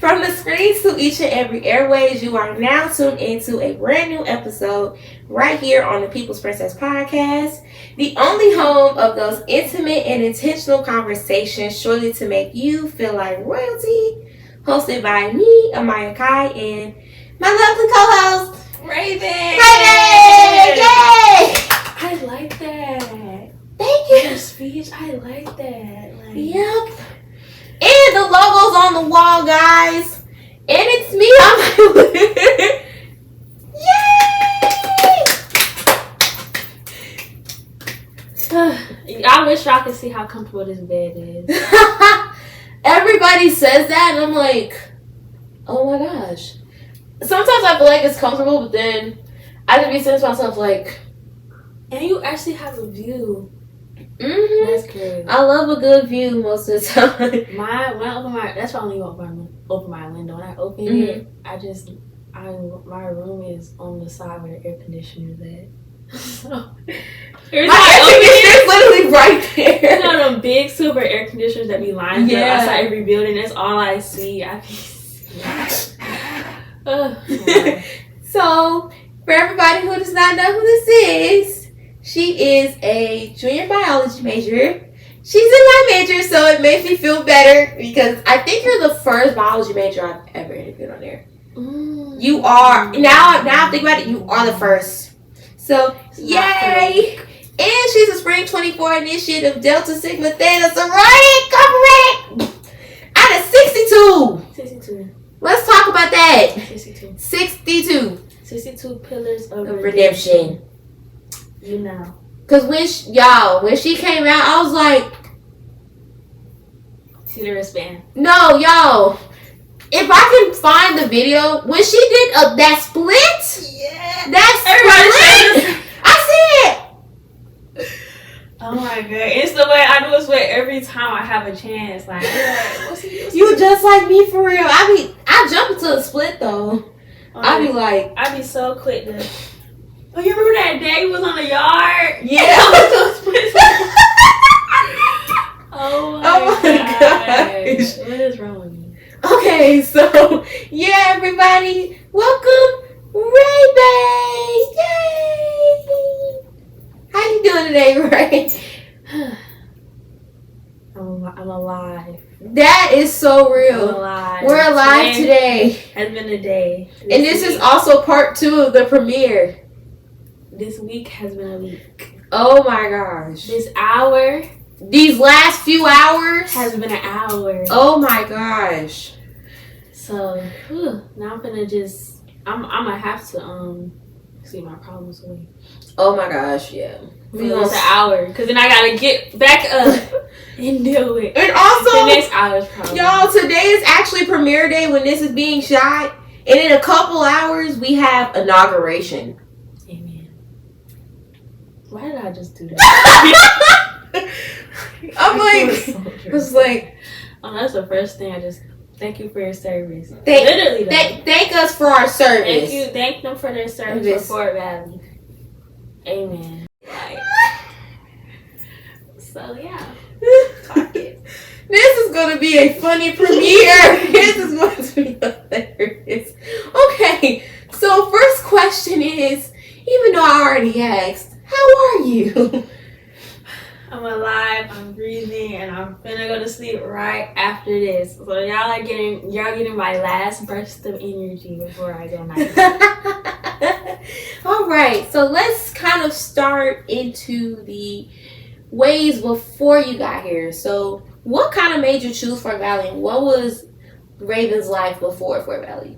From the screens to each and every airways, you are now tuned into a brand new episode right here on the People's Princess Podcast, the only home of those intimate and intentional conversations surely to make you feel like royalty, hosted by me, Amaya Kai, and my lovely co-host, Raven! Yay! I like that. Thank you. Your speech, I like that. Yep. And the logo's on the wall, guys. And it's me. Yay! I wish y'all could see how comfortable this bed is. Everybody says that, and I'm like, oh my gosh. Sometimes I feel like it's comfortable, but then I just be saying to myself, like, and you actually have a view. Mm-hmm. That's good. I love a good view most of the time. When I open that's why I only open my window. When I open it, my room is on the side where the air conditioner is at. So my air conditioner is literally right there. You know them big silver air conditioners that be lined up outside every building. That's all I see. So, for everybody who does not know who this is, she is a junior biology major. She's in my major, so it makes me feel better because I think you're the first biology major I've ever interviewed on there. You are. Now I think about it, you are the first. So, yay! And she's a Spring 24 initiative Delta Sigma Theta Sorority corporate out of 62. 62. Let's talk about that. 62. 62. 62 pillars of redemption. You know. Because when she came out, I was like, see the wristband. No, y'all. If I can find the video, when she did that split, that split, I see it. Oh my god. It's the way I do it every time I have a chance. Like, what's he You just like me for real. I jump into a split though. I be like, I be so quick to. Oh, you remember that day we was on the yard? Yeah. Oh my gosh. What is wrong with me? Okay, so yeah, everybody, welcome, Ray-Bay! Yay! How you doing today, Ray? I'm alive. That is so real. I'm alive. We're alive today. Has been a day. And this is also part 2 of the premiere. This week has been a week. Oh my gosh. This hour. These last few hours. Has been an hour. Oh my gosh. So, now I'm gonna I'm gonna have to, see my problems away. Oh my gosh, yeah. It's an hour. Because then I gotta get back up and deal with And also, the next hour's problem. Y'all, today is actually premiere day when this is being shot. And in a couple hours, we have inauguration. Why did I just do that? I'm like, it's like, oh, that's the first thing. Thank you for your service. Literally, thank us for our service. Thank them for their service for Fort Valley. Amen. So yeah, talk it. This is going to be a funny premiere. This is going to be hilarious. Okay, so first question is, even though I already asked, how are you? I'm alive, I'm breathing, and I'm finna go to sleep right after this. So y'all getting my last burst of energy before I go night. All right, so let's kind of start into the ways before you got here. So what kind of made you choose Fort Valley, and what was Raven's life before Fort Valley?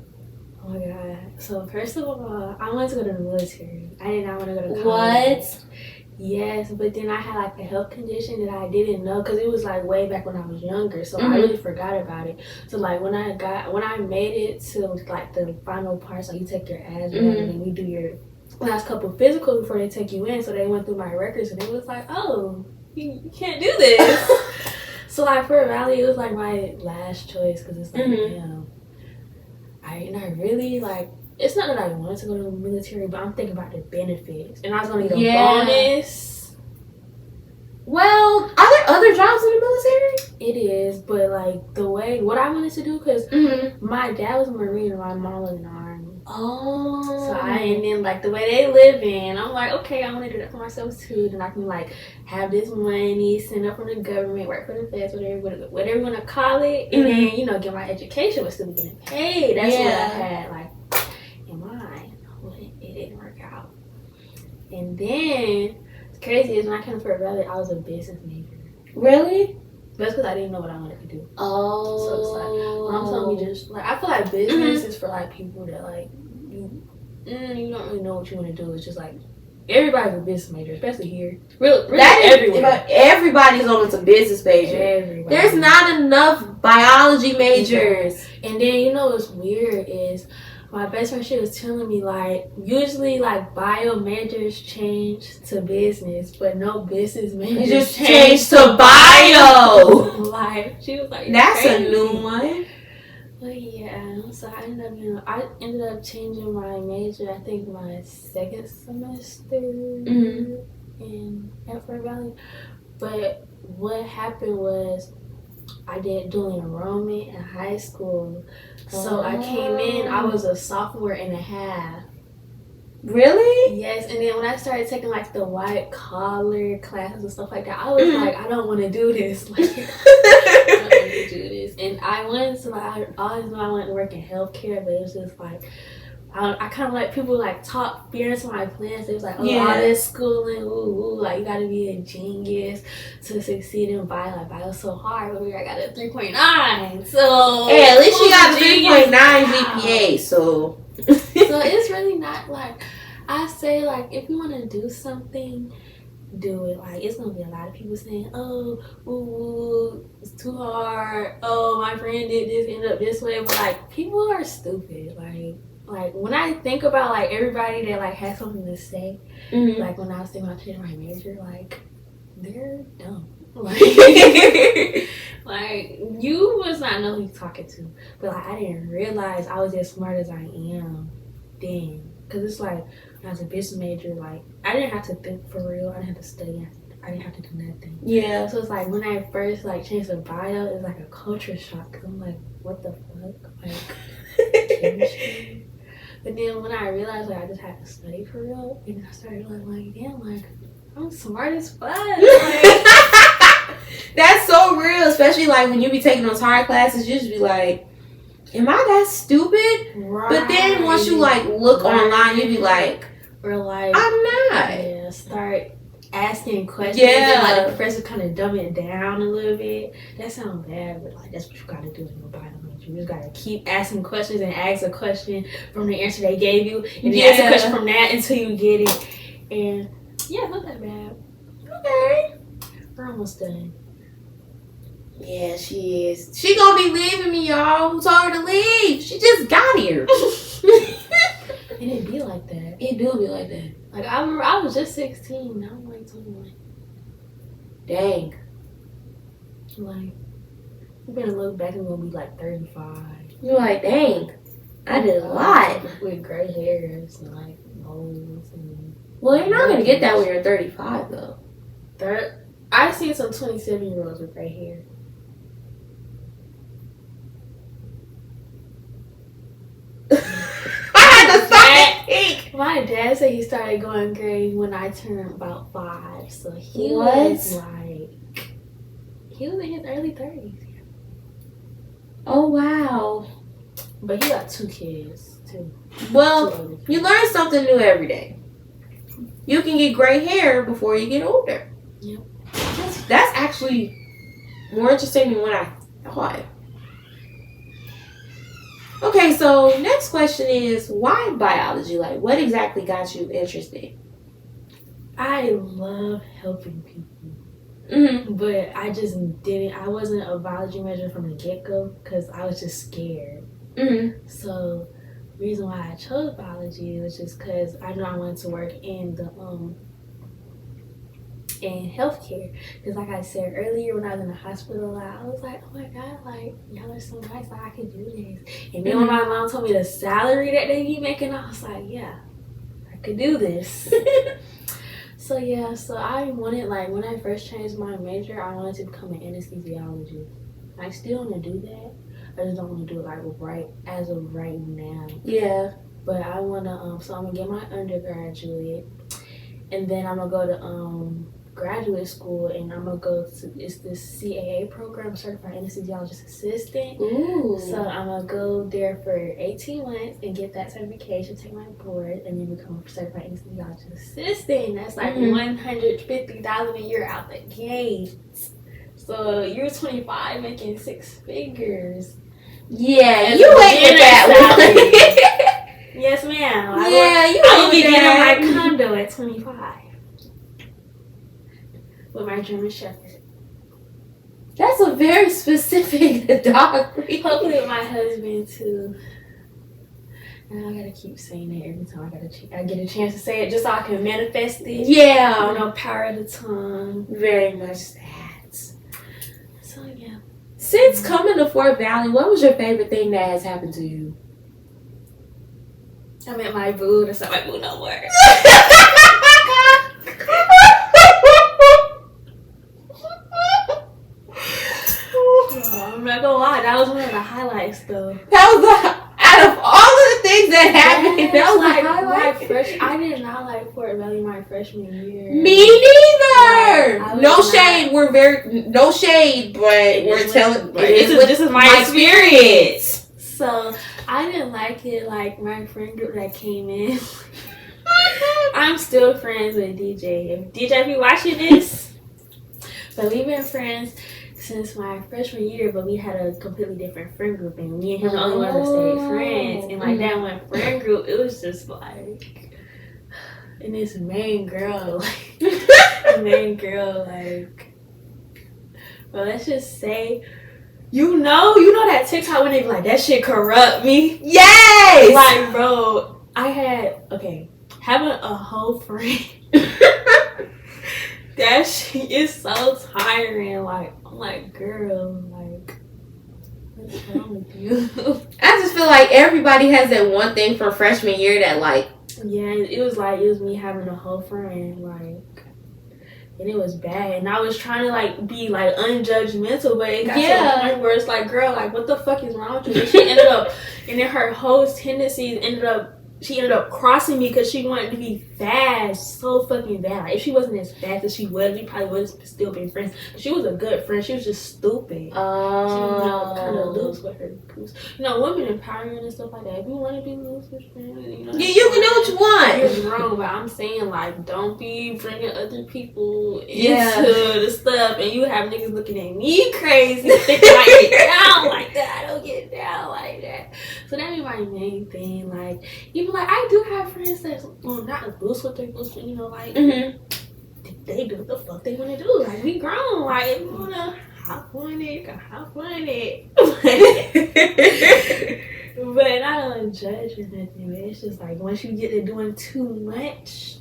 Oh my god. So first of all, I wanted to go to the military. I did not want to go to college. What? Yes, but then I had like a health condition that I didn't know because it was like way back when I was younger, so I really forgot about it. So like when I made it to like the final part, so you take your asthma and then we do your last couple of physicals before they take you in. So they went through my records and it was like, oh, you can't do this. So like Fort Valley, it was like my last choice because it's like, I really like. It's not that I wanted to go to the military, but I'm thinking about the benefits. And I was going to get a bonus. Well, are there there other jobs in the military? It is, but like the way what I wanted to do, because my dad was a Marine and my mom was in the Army. Oh. And then like the way they live in, I'm like, okay, I want to do that for myself too. Then I can like have this money sent up from the government, work for the feds, whatever you want to call it, and then get my education, but still be getting paid. That's what I had like in mind. But it didn't work out. And then it's crazy is when I came to Fort Valley, I was a business major. Really? That's because I didn't know what I wanted to do. Oh. So it's like, mom told me just, like, I feel like business is for, like, people that, like, you don't really know what you want to do. It's just, like, everybody's a business major, especially here. Really everywhere. Everybody's on to business major. Everybody. There's not enough biology majors. And then, what's weird is my best friend, she was telling me, like, usually, like, bio majors change to business, but no business majors just change to bio. Like, she was like, that's crazy. A new one. But yeah, so I ended up changing my major, I think, my second semester at Fort Valley. But what happened was I did dual enrollment in high school. So I came in, I was a sophomore and a half. Really? Yes, and then when I started taking like the white collar classes and stuff like that, I was like, I don't want to do this. Like, I don't want to do this. And I wanted to, like, I always knew I wanted to work in healthcare, but it was just like, I kind of like people like talk fear into my plans. It was like, all this schooling, like you gotta be a genius to succeed in bio. Like bio's so hard, but I got a 3.9. So hey, at least you got a 3.9 GPA. So it's really not like, I say like if you want to do something, do it. Like it's gonna be a lot of people saying, oh, it's too hard. Oh, my friend did this, ended up this way. But like people are stupid. Like when I think about like everybody that like has something to say, like when I was thinking about changing my major, like they're dumb. Like, like you must not know who you're talking to. But like I didn't realize I was as smart as I am then. Cause it's like when I was a business major, like I didn't have to think for real. I didn't have to study. I didn't have to do nothing. Yeah. So it's like when I first like changed the bio, it was like a culture shock. Cause I'm like, what the fuck? Like chemistry. But then when I realized like I just had to study for real, and then I started like damn, like I'm smart as fuck. Like, that's so real, especially like when you be taking those hard classes, you just be like, am I that stupid? Right. But then once you like look online, you be like, or like I'm not. Yeah, start asking questions. And like the professor kind of dumb it down a little bit. That sounds bad, but like that's what you gotta do in your bio. You just gotta keep asking questions and ask a question from the answer they gave you, and then ask a question from that until you get it. And yeah, not that bad. Okay, we're almost done. Yeah, she is. She gonna be leaving me, y'all. Who told her to leave? She just got here. And it be like that. It do be like that. Like I remember, I was just 16. Now I'm like 21. Dang. Like. I'm gonna look back and gonna be like 35. You're like, dang, I did a lot. With gray hairs and like moles and. Well, you're not gonna get that when you're 35 though. I've seen some 27-year-olds with gray hair. I had to stop it. My dad said he started going gray when I turned about 5. So he was in his early 30s. Oh, wow. But he got 2 kids, too. Well, you learn something new every day. You can get gray hair before you get older. Yep. That's actually more interesting than what I thought. Okay, so next question is, why biology? Like, what exactly got you interested? I love helping people. But I just I wasn't a biology major from the get-go because I was just scared. So the reason why I chose biology was just because I knew I wanted to work in the in healthcare. Because like I said earlier, when I was in the hospital, I was like, oh my god, like y'all are so nice, like I could do this. And then when my mom told me the salary that they be making, I was like, yeah, I could do this. So yeah, so I wanted, like, when I first changed my major, I wanted to become an anesthesiologist. I still want to do that. I just don't want to do it like right as of right now. Yeah. But I want to, so I'm going to get my undergraduate. And then I'm going to go to graduate school, and I'm going to go to, it's this CAA program, Certified Anesthesiologist Assistant. Ooh. So I'm going to go there for 18 months and get that certification, take my board, and then become a Certified Anesthesiologist Assistant. That's like $150,000 a year out the gate. So you're 25 making 6 figures. Yeah, you ain't with that one. Yes, ma'am. I will be getting my condo at 25 with my German Shepherd. That's a very specific dog breed. Hopefully with my husband too. And I gotta keep saying it every time I get a chance to say it, just so I can manifest it. Yeah. You know, power of the tongue. Very much that. So yeah. Since coming to Fort Valley, what was your favorite thing that has happened to you? I met my boo. That's not my boo no more. I'm not gonna lie, that was one of the highlights though. That was out of all of the things that happened, that was like the highlight. I did not like Fort Valley my freshman year. Me neither. Like, No shade. No shade, but we're telling. This is my experience. So I didn't like it. Like my friend group that came in. I'm still friends with DJ. If you watching this, but we've been friends since my freshman year, but we had a completely different friend group, and me and him only wanted to stay friends. And like that one friend group, it was just like, and this main girl, but let's just say, you know that TikTok when they be like, that shit corrupt me. Yes. Like, bro, having a whole friend. That shit is so tiring. Like, I'm like, girl, like, what's wrong with you? I just feel like everybody has that one thing from freshman year that, like, yeah, it was me having a whole friend, like, and it was bad. And I was trying to like be like unjudgmental, but it got to the point where it's like, girl, like, what the fuck is wrong with you? And she ended up, and then her whole tendencies she ended up crossing me because she wanted to be fast, so fucking bad. Like, if she wasn't as fast as she was, we probably would have still been friends. She was a good friend. She was just stupid. She, kind of loose with her goose. Women empowerment and stuff like that. If you want to be loose with friends, you can do what you want. You're wrong, but I'm saying, like, don't be bringing other people into the stuff, and you have niggas looking at me crazy, thinking I get down like that. I don't get down like that. So that be my main thing. Like, even like I do have friends that's not loose with their goose, like they do what the fuck they want to do. Like, we grown. Like, if you wanna hop on it, you can hop on it. But I don't judge or nothing. It's just like once you get to doing too much,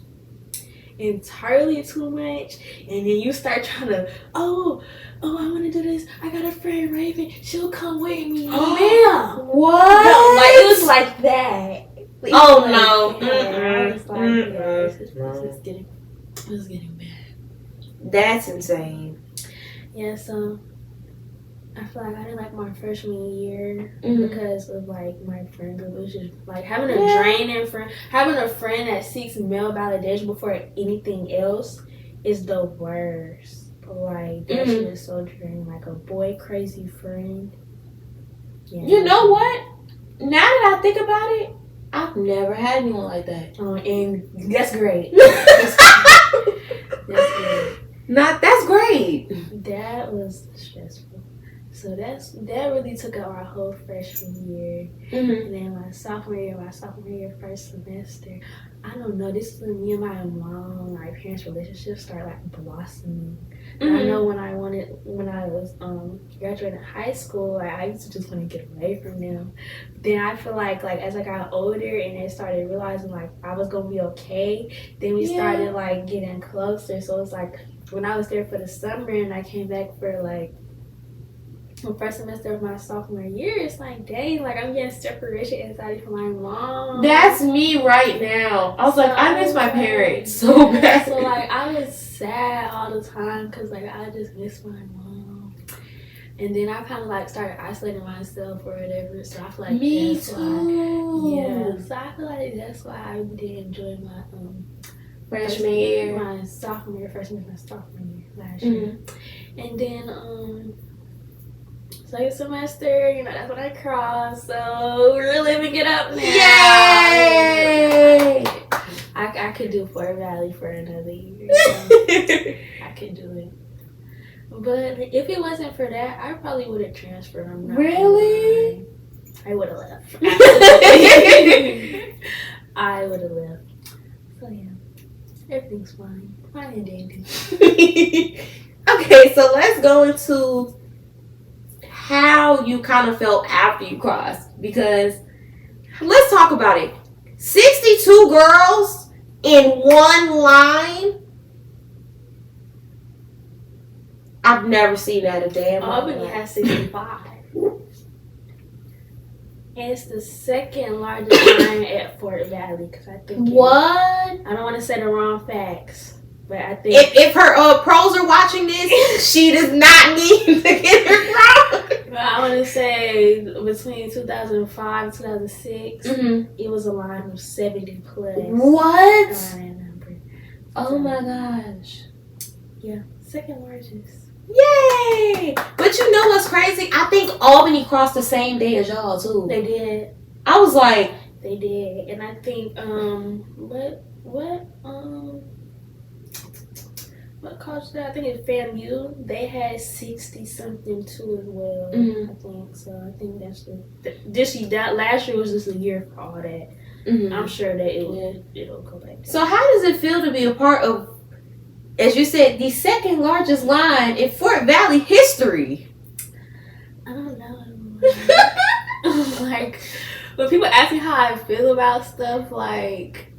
entirely too much, and then you start trying to, oh, I want to do this. I got a friend, Raven. She'll come with me. Oh, man. What? No, like, it was like that. Like, oh, no. It's like, it's getting bad. That's insane. Yeah, so I feel like I didn't like my freshman year because of like my friend group. It was just like having a draining friend, having a friend that seeks male validation before anything else is the worst. Like, that shit is so draining. Like a boy crazy friend. Yeah. You know what? Now that I think about it, I've never had anyone like that. And that's great. That's great. That's great. That was stressful. So that really took out our whole freshman year. And then my sophomore year, first semester, I don't know, this is when me and my mom, my parents' relationship started like blossoming. I know when I was graduating high school, like, I used to just want to get away from them. Then I feel like as I got older and they started realizing like I was gonna be okay, then we started like getting closer. So it's like when I was there for the summer and I came back for like the first semester of my sophomore year, it's like, dang, like I'm getting separation anxiety from my mom. That's me right now. I was like, I miss my parents so bad. So like I was sad all the time because like I just miss my mom. And then I kind of like started isolating myself or whatever. So I feel like me that's too. Why, yeah. So I feel like that's why I really did enjoy my freshman year, my sophomore year, freshman year, my sophomore year last year. And then second semester, you know, that's when I crossed. So we're living it up now. Yay! I could do Fort Valley for another year. I could do it. But if it wasn't for that, I probably would have transferred. Really? I would have left. I would have left. So yeah, everything's fine. Fine and dandy. Okay, so let's go into how you kind of felt after you crossed, because let's talk about it. 62 girls in one line. I've never seen that a day in my life. Albany has 65. And it's the second largest line at Fort Valley, because I think what? I don't want to say the wrong facts, but I think if her pros are watching this, she does not need to get it wrong. I want to say between 2005 and 2006, it was a line of 70 plus. What? Number. Oh my gosh. Yeah, second largest. Yay! But you know what's crazy? I think Albany crossed the same day as y'all too. They did. I was like, they did, and I think what college did I think it's FAMU? They had 60 something too as well. I think so. I think that's that last year was just a year for all that. I'm sure that it'll go back down. So how does it feel to be a part of, as you said, the second largest line in Fort Valley history? I don't know. Like, when people ask me how I feel about stuff, like,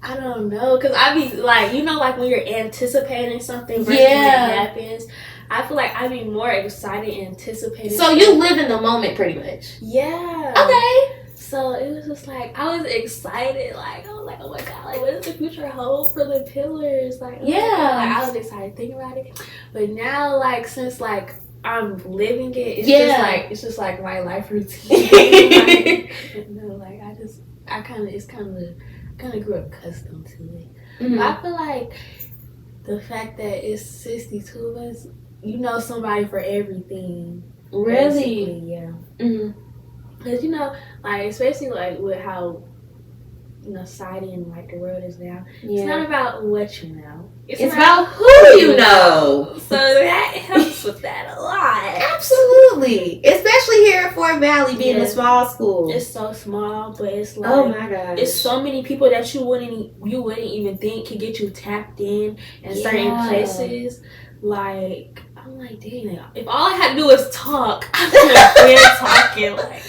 I don't know. Because I be, like, you know, like when you're anticipating something when it happens, I feel like I'd be more excited anticipating. So you live in the moment pretty much? Yeah. Okay. So it was just like, I was excited. Like, I was like, oh my God, like, what does the future hold for the pillars? Like, like, I was excited thinking about it. But now, like, since, like, I'm living it, it's just like my life routine. Like, I kind of grew accustomed to it. But I feel like the fact that it's 62 of us, you know somebody for everything. Really? Yeah. Because, you know, like, especially, like, with how, you know, society and, like, the world is now, it's not about what you know. It's about who you know. So that helps with that a lot. Absolutely. Especially here at Fort Valley, being a small school. It's so small, but it's like, oh my gosh, it's so many people that you wouldn't even think could get you tapped in certain places. Like, I'm like, dang, if all I had to do was talk, I'm gonna talking. Like,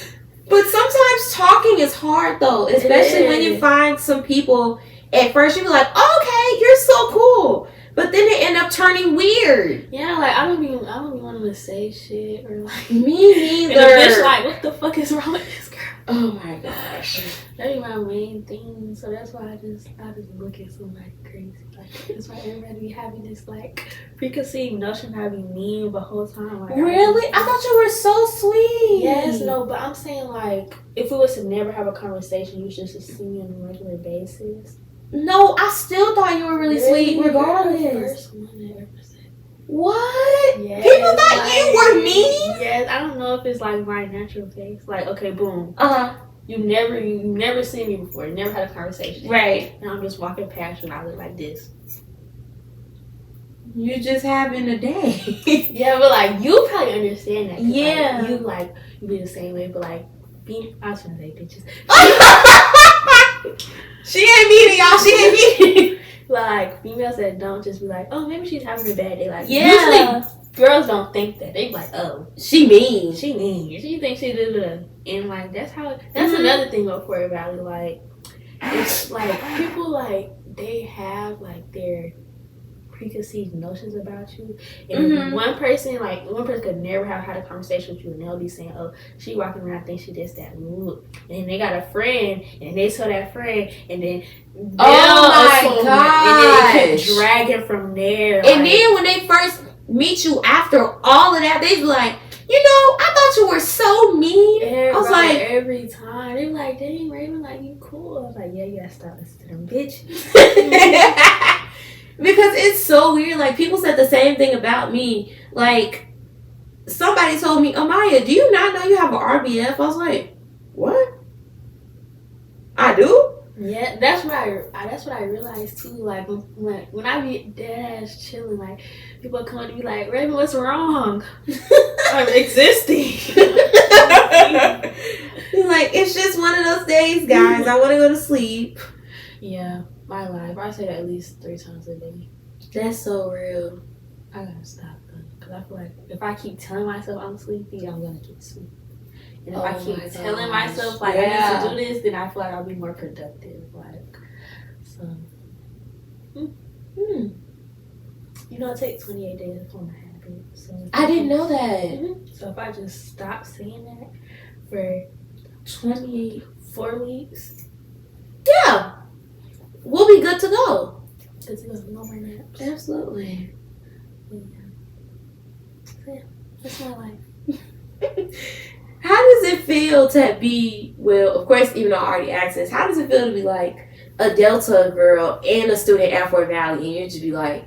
but sometimes talking is hard though, especially when you find some people. At first you be like, okay, you're so cool, but then it end up turning weird. Yeah, like I don't be wanting to say shit or like me neither. And the bitch like, what the fuck is wrong with this girl? Oh my gosh, that be my main thing. So that's why I just look at somebody crazy. Like that's why everybody be having this like preconceived notion that I be mean the whole time. Like, really? I thought you were so sweet. Yes, no, but I'm saying like if we was to never have a conversation, you should just see me on a regular basis. No, I still thought you were really sweet regardless. You're the first one that ever said. What? Yes, people thought you were mean? Yes, I don't know if it's like my natural face. Like, okay, boom. You never seen me before. You never had a conversation. Right. And I'm just walking past you and I look like this. You just having a day. Yeah, but like you probably understand that. Yeah. Like, you be the same way, but like I was gonna say bitches. She ain't meaning y'all. She ain't meaning. Like females that don't just be like, oh, maybe she's having a bad day. Like usually girls don't think that. They be like, oh, she mean. She thinks she did it. And like that's another thing about Fort Valley. Like it's like people like they have like their preconceived notions about you. And one person could never have had a conversation with you, and they'll be saying, "Oh, she walking around think she this, that, and then they got a friend, and they tell that friend, and then oh my god, and then it kept dragging from there. And then when they first meet you after all of that, they be like, I thought you were so mean. I was like, every time they be like, dang, Raven, like, you cool. I was like, yeah, you gotta stop listening to them bitches. Because it's so weird. Like, people said the same thing about me. Like, somebody told me, Amaya, do you not know you have an RBF? I was like, what? I do? Yeah, that's what I realized too. Like when I be dead ass chilling, like people come to me like, Raven, what's wrong? I'm existing. He's like, it's just one of those days, guys. I want to go to sleep. Yeah, my life. I say that at least 3 times a day. That's so real. I gotta stop though, because I feel like if I keep telling myself I'm sleepy, I'm gonna get sleepy. And if I keep telling myself like I need to do this, then I feel like I'll be more productive. Like, so. It takes 28 days to form a habit. So I didn't know that. So if I just stop saying that for 4 weeks, yeah, we'll be good to go. Good to go. No more naps. Absolutely. Yeah. So yeah, that's my life. How does it feel to be, well, of course, even though I already asked this, how does it feel to be like a Delta girl and a student at Fort Valley, and you just be like,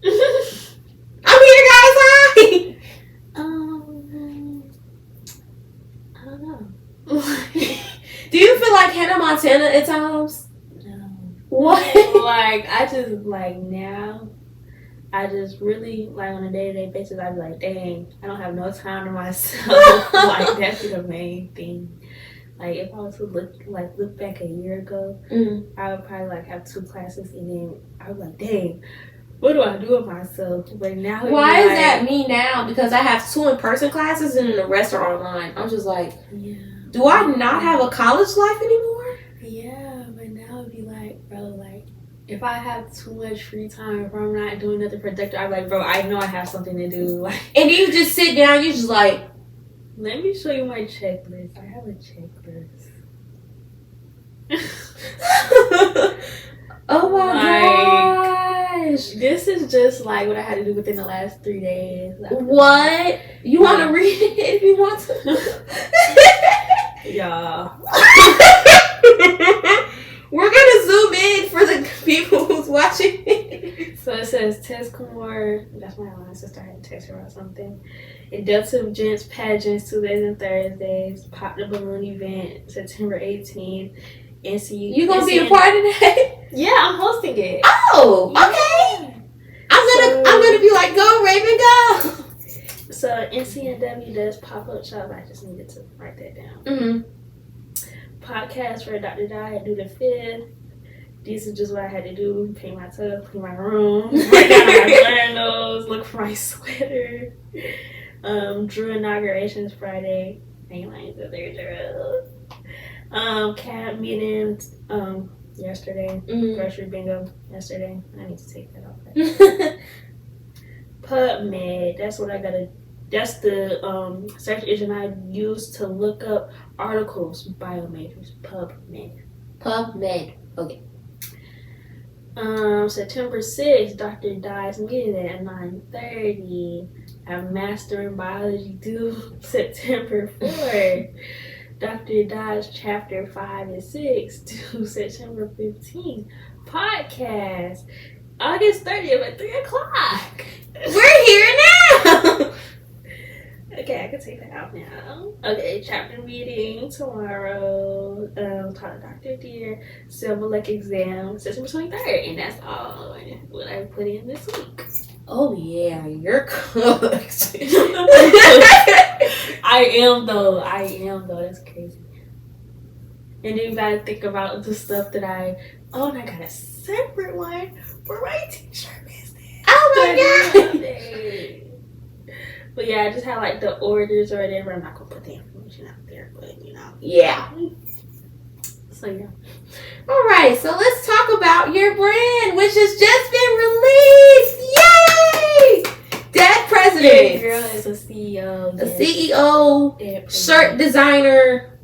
I'm here, guys, hi! I don't know. Do you feel like Hannah Montana at times? No. What? Like, I just, like, now, I just really, like, on a day-to-day basis, I'd be like, dang, I don't have no time to myself. Like, that's the main thing. Like, if I was to look back a year ago, I would probably, like, have 2 classes, and then I would be like, dang, what do I do with myself? But now, why is that me now? Because I have 2 in-person classes, and then the rest are online. I'm just like, do I not have a college life anymore? Yeah, but now it'd be like, bro, like, if I have too much free time, if I'm not doing nothing productive, I'm like, bro, I know I have something to do. Like, and you just sit down, you just like, let me show you my checklist. I have a checklist. Oh my gosh. This is just like what I had to do within the last 3 days. What? You want to read it if you want to? Yeah. We're gonna zoom in for the people who's watching. So it says Tess Kumar, that's my line sister, I had to text her about something. Inductive Gents Pageants Tuesdays and Thursdays, Pop the Balloon event September 18th. NCU. You gonna be a part of that? Yeah, I'm hosting it. Oh, okay. I'm gonna be like, go Raven, go. So NCNW does pop-up shop. I just needed to write that down. Podcast for Dr. Diet due the 5th. This is just what I had to do. Paint my tub, clean my room, write down my journals, look for my sweater. Drew inaugurations Friday. Ain't lying to their Drew. Cab meetings yesterday. Grocery bingo yesterday. I need to take that off. PubMed. That's what I gotta. That's the search engine I use to look up articles, bio majors. PubMed. PubMed. Okay. September 6th, Dr. Dye's meeting at 9:30. I have Master in Biology due September 4th. Dr. Dye's Chapter 5 and 6 due September 15th. Podcast August 30th at 3 o'clock. We're here now. Okay, I can take that out now. Okay, chapter meeting tomorrow. Talk to Dr. Deer. Civil Lec exam September 23rd. And that's all what I put in this week. Oh yeah, you're cooked. I am though. That's crazy. And then you gotta think about the stuff that and I got a separate one for my t-shirt business. Oh my god. But yeah, I just had like the orders or whatever. I'm not gonna put the information out there, but Yeah. So yeah. All right, so let's talk about your brand, which has just been Presidents. Your girl is a CEO. A CEO, shirt designer,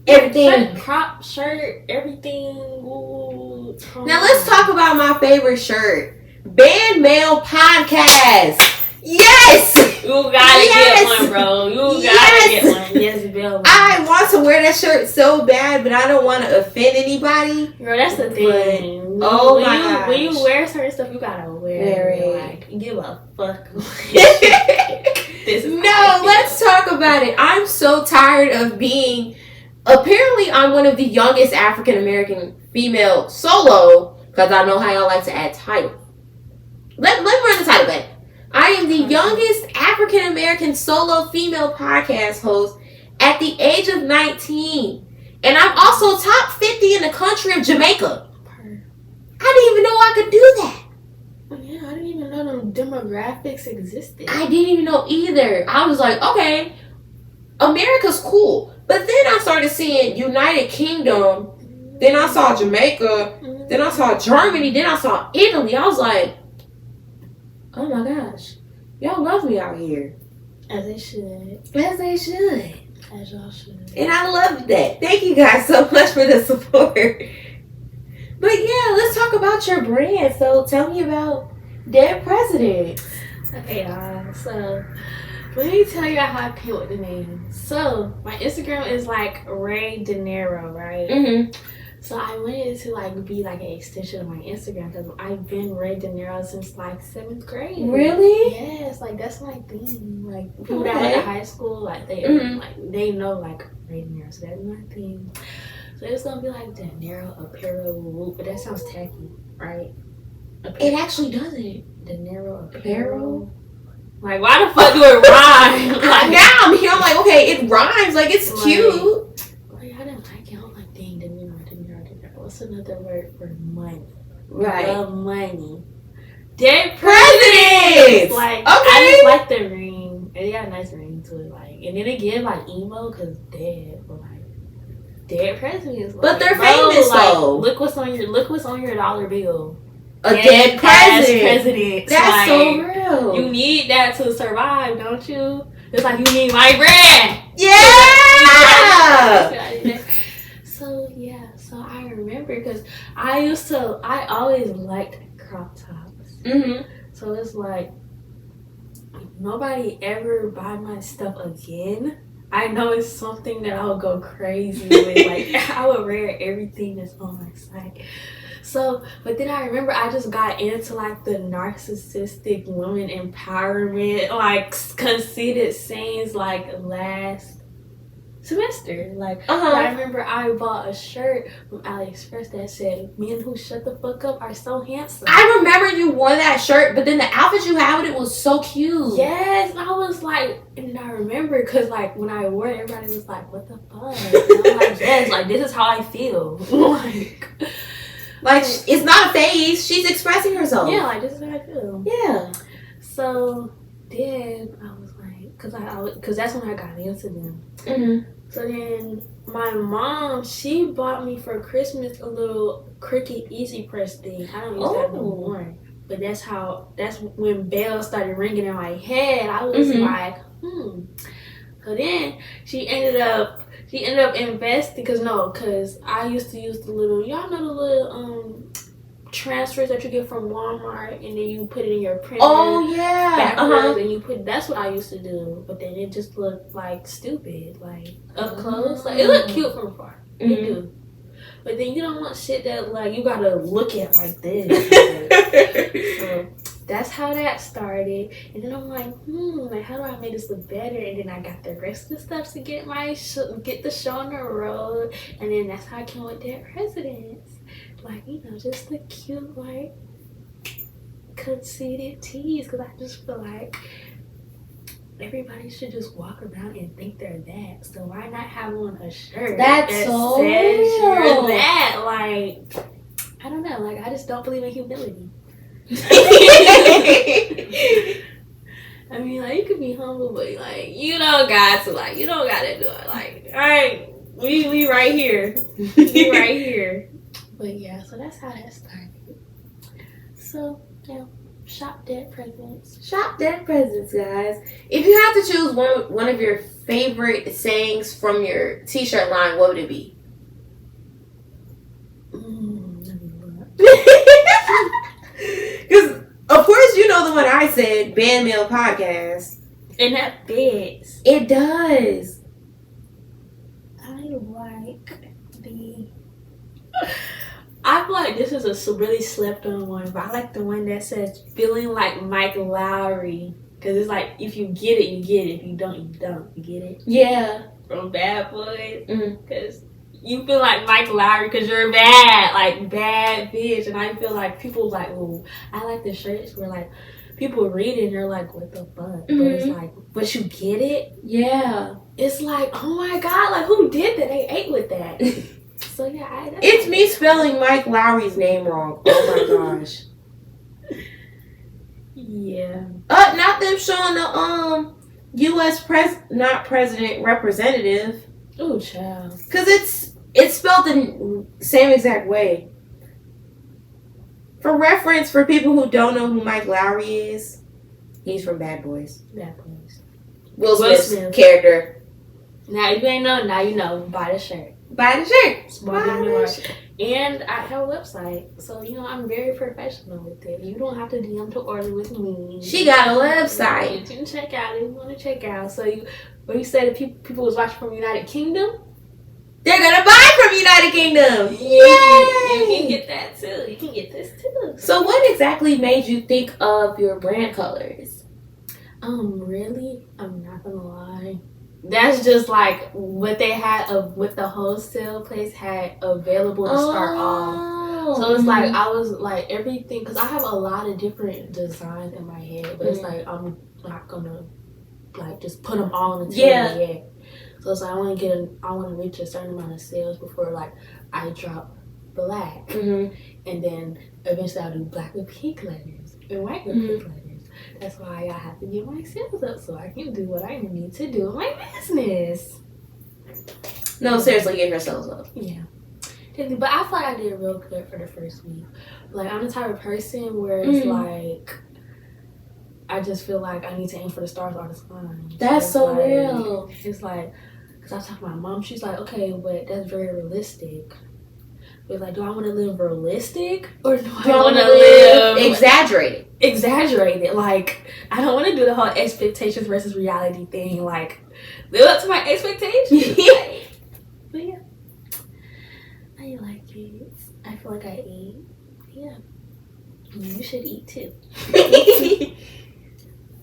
everything. Crop shirt, everything. Ooh, now let's talk about my favorite shirt. Band Mail Podcast. Yes! You gotta get one, bro. You gotta get one. Yes, Bill. I want to wear that shirt so bad, but I don't want to offend anybody. Girl, that's the thing. Oh my gosh. When you wear certain stuff, you gotta wear it. Like, give a fuck. Let's talk about it. I'm so tired of being... Apparently, I'm one of the youngest African-American female solo, because I know how y'all like to add titles. Let me run the title back. I am the youngest African-American solo female podcast host at the age of 19. And I'm also top 50 in the country of Jamaica. I didn't even know I could do that. Yeah, I didn't even know them demographics existed. I didn't even know either. I was like, okay, America's cool. But then I started seeing United Kingdom. Then I saw Jamaica. Then I saw Germany. Then I saw Italy. I was like, oh my gosh. Y'all love me out here. As they should. As they should. As y'all should. And I love that. Thank you guys so much for the support. But yeah, let's talk about your brand. So tell me about DeadPresidents. Okay, y'all. So let me tell you how I came with the name. So my Instagram is like Ray De Niro, right? Mm-hmm. So I wanted to like be like an extension of my Instagram because I've been Ray De Niro since like 7th grade. Really? Yes, like that's my thing. Like people that went to high school, like they they know like Ray De Niro, so that's my thing. So it's gonna be like De Niro apparel, but that sounds tacky, right? It actually doesn't. De Niro apparel. Like why the fuck do it rhyme? Like, now I'm here. I'm like, okay, it rhymes. Like it's cute. Like I didn't like it. I'm like, dang, De Niro. What's another word for money? Right. Love money. DeadPresidents! Like, okay. I just like the ring. It got a nice ring to it. Like, and then it give like emo because dead. But like, DeadPresidents. But they're famous though. Look what's on your dollar bill. A dead president. That's like, so real. You need that to survive, don't you? It's like you need my brand. Yeah. So yeah, so I remember because I always liked crop tops. Mm-hmm. So it's like nobody ever buy my stuff again. I know it's something that I would go crazy with. Like I would wear everything that's on my site. So, but then I remember I just got into like the narcissistic woman empowerment, like conceited sayings like last semester. Like I remember I bought a shirt from AliExpress that said men who shut the fuck up are so handsome. I remember you wore that shirt, but then the outfit you had with it was so cute. Yes, and I was like, and then I remember because like when I wore it, everybody was like, what the fuck? And I'm like, yes, like this is how I feel. like it's not a phase, she's expressing herself. Yeah, like this is how I feel. Yeah. So then I was like, because that's when I got into them. Mm-hmm. So then my mom, she bought me for Christmas a little Cricut Easy Press thing. I don't use that no more. But that's when bells started ringing in my head. I was like, So then she ended up investing because I used to use the little, y'all know the little transfers that you get from Walmart, and then you put it in your printer. Oh yeah. Backwards, and you put. That's what I used to do, but then it just looked like stupid, like up close. Like it looked cute from afar. It do. But then you don't want shit that like you gotta look at like this. So that's how that started. And then I'm like, like how do I make this look better? And then I got the rest of the stuff to get get the show on the road. And then that's how I came with DeadPresidents. Like, you know, just the cute, like, conceited tease. Because I just feel like everybody should just walk around and think they're that. So why not have on a shirt that says so you're that? Like, I don't know. Like, I just don't believe in humility. I mean, like, you could be humble, but, like, you don't got to, like, you don't got to do it. Like, all right, we right here. We right here. But, yeah, so that's how that started. So, yeah. Shop DeadPresidents. Shop DeadPresidents, guys. If you had to choose one of your favorite sayings from your t-shirt line, what would it be? Because, of course, you know the one I said, Band Mail Podcast. And that fits. It does. I feel like this is a really slept on one, but I like the one that says feeling like Mike Lowry. Because it's like, if you get it, you get it. If you don't, you don't. You get it? Yeah. From Bad Boys. Because you feel like Mike Lowry because you're bad. Like, bad bitch. And I feel like people like, oh, I like the shirts where like, people read it and they're like, what the fuck? But it's like, but you get it? Yeah. It's like, oh my God, like who did that? They ate with that. So yeah, it's me spelling Mike Lowry's name wrong. Oh my gosh. Yeah. Not them showing the U.S. not president representative. Oh, child. Cause it's spelled the same exact way. For reference, for people who don't know who Mike Lowry is, he's from Bad Boys. Bad Boys. Will Smith's character. Now if you ain't know, now you know. Buy the shirt. Buy the shirt. And I have a website, so you know I'm very professional with it. You don't have to DM to order with me. She got a website. You can check out if you want to check out. So you said if people was watching from United Kingdom, they're gonna buy from United Kingdom. Yay! You can get that too. You can get this too. So what exactly made you think of your brand colors? Really? I'm not gonna lie. That's just like what they had what the wholesale place had available to start off. So it's like I was like everything because I have a lot of different designs in my head, but it's like I'm not gonna like just put them all on the table yet. So it's like I want to reach a certain amount of sales before like I drop black, and then eventually I'll do black with pink letters and white with pink letters. That's why I have to get my sales up so I can do what I need to do in my business. No, seriously, get your sales up. Yeah. But I feel like I did real good for the first week. Like, I'm the type of person where it's like, I just feel like I need to aim for the stars all the time. That's so real. It's like, because I was talking to my mom, she's like, okay, but that's very realistic. But like, do I want to live realistic or do I want to live exaggerated? Exaggerated. Like, I don't want to do the whole expectations versus reality thing. Like, live up to my expectations. But yeah, I like it. I feel like I ate. Yeah, you should eat too.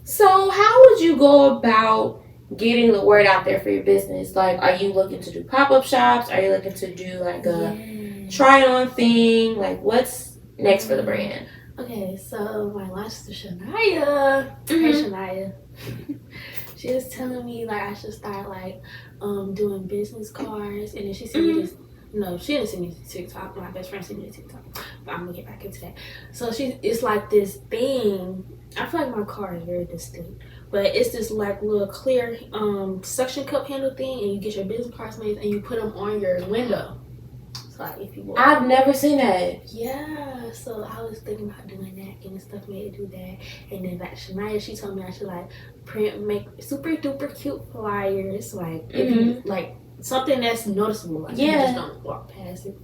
So, how would you go about getting the word out there for your business? Like, are you looking to do pop-up shops? Are you looking to do like a try-on thing? Like, what's next for the brand? Okay, so my launch is to Shania. Hey, Shania. She was telling me like I should start like doing business cards, and then she sent me this. No, she didn't send me to TikTok. My best friend sent me to TikTok, but I'm gonna get back into that. So it's like this thing. I feel like my card is very distinct, but it's this like little clear suction cup handle thing, and you get your business cards made and you put them on your window. So like if you want, I've never seen that. Yeah, so I was thinking about doing that, getting stuff made to do that, and then like Shania, she told me I should like make super duper cute flyers, like if you like. Something that's noticeable, like you just don't walk past it,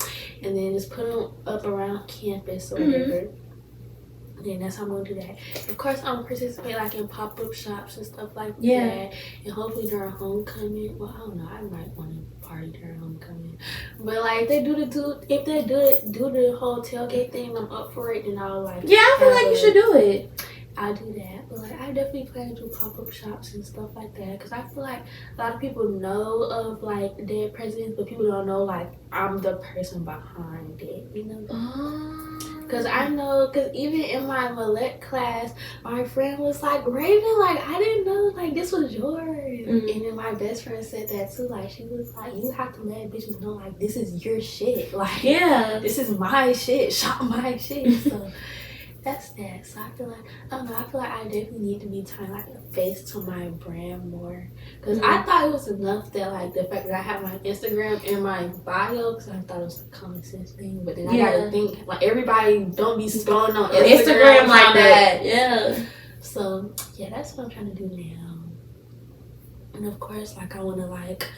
and then just put them up around campus or whatever. And then that's how I'm gonna do that. Of course, I'm gonna participate like in pop-up shops and stuff like that, and hopefully during homecoming. Well, I don't know. I might want to party during homecoming, but like if they do the whole tailgate thing, I'm up for it. Then I'll like I feel like you should do it. I'll do that, but like I definitely plan to do pop-up shops and stuff like that because I feel like a lot of people know of like Dead Presidents, but people don't know like I'm the person behind it, you know? Because I know, because even in my Millette class, my friend was like, Raven, like I didn't know like this was yours, and then my best friend said that too. Like she was like, you have to let bitches know like this is your shit, like this is my shit, shop my shit. So. that's that. So I feel like, I don't know, I feel like I definitely need to be tying like a face to my brand more. Because I thought it was enough that like the fact that I have my Instagram in my bio, because I thought it was a common sense thing. But then I gotta think, like, everybody don't be scrolling on Instagram like that. Yeah. So yeah, that's what I'm trying to do now. And of course, like, I want to like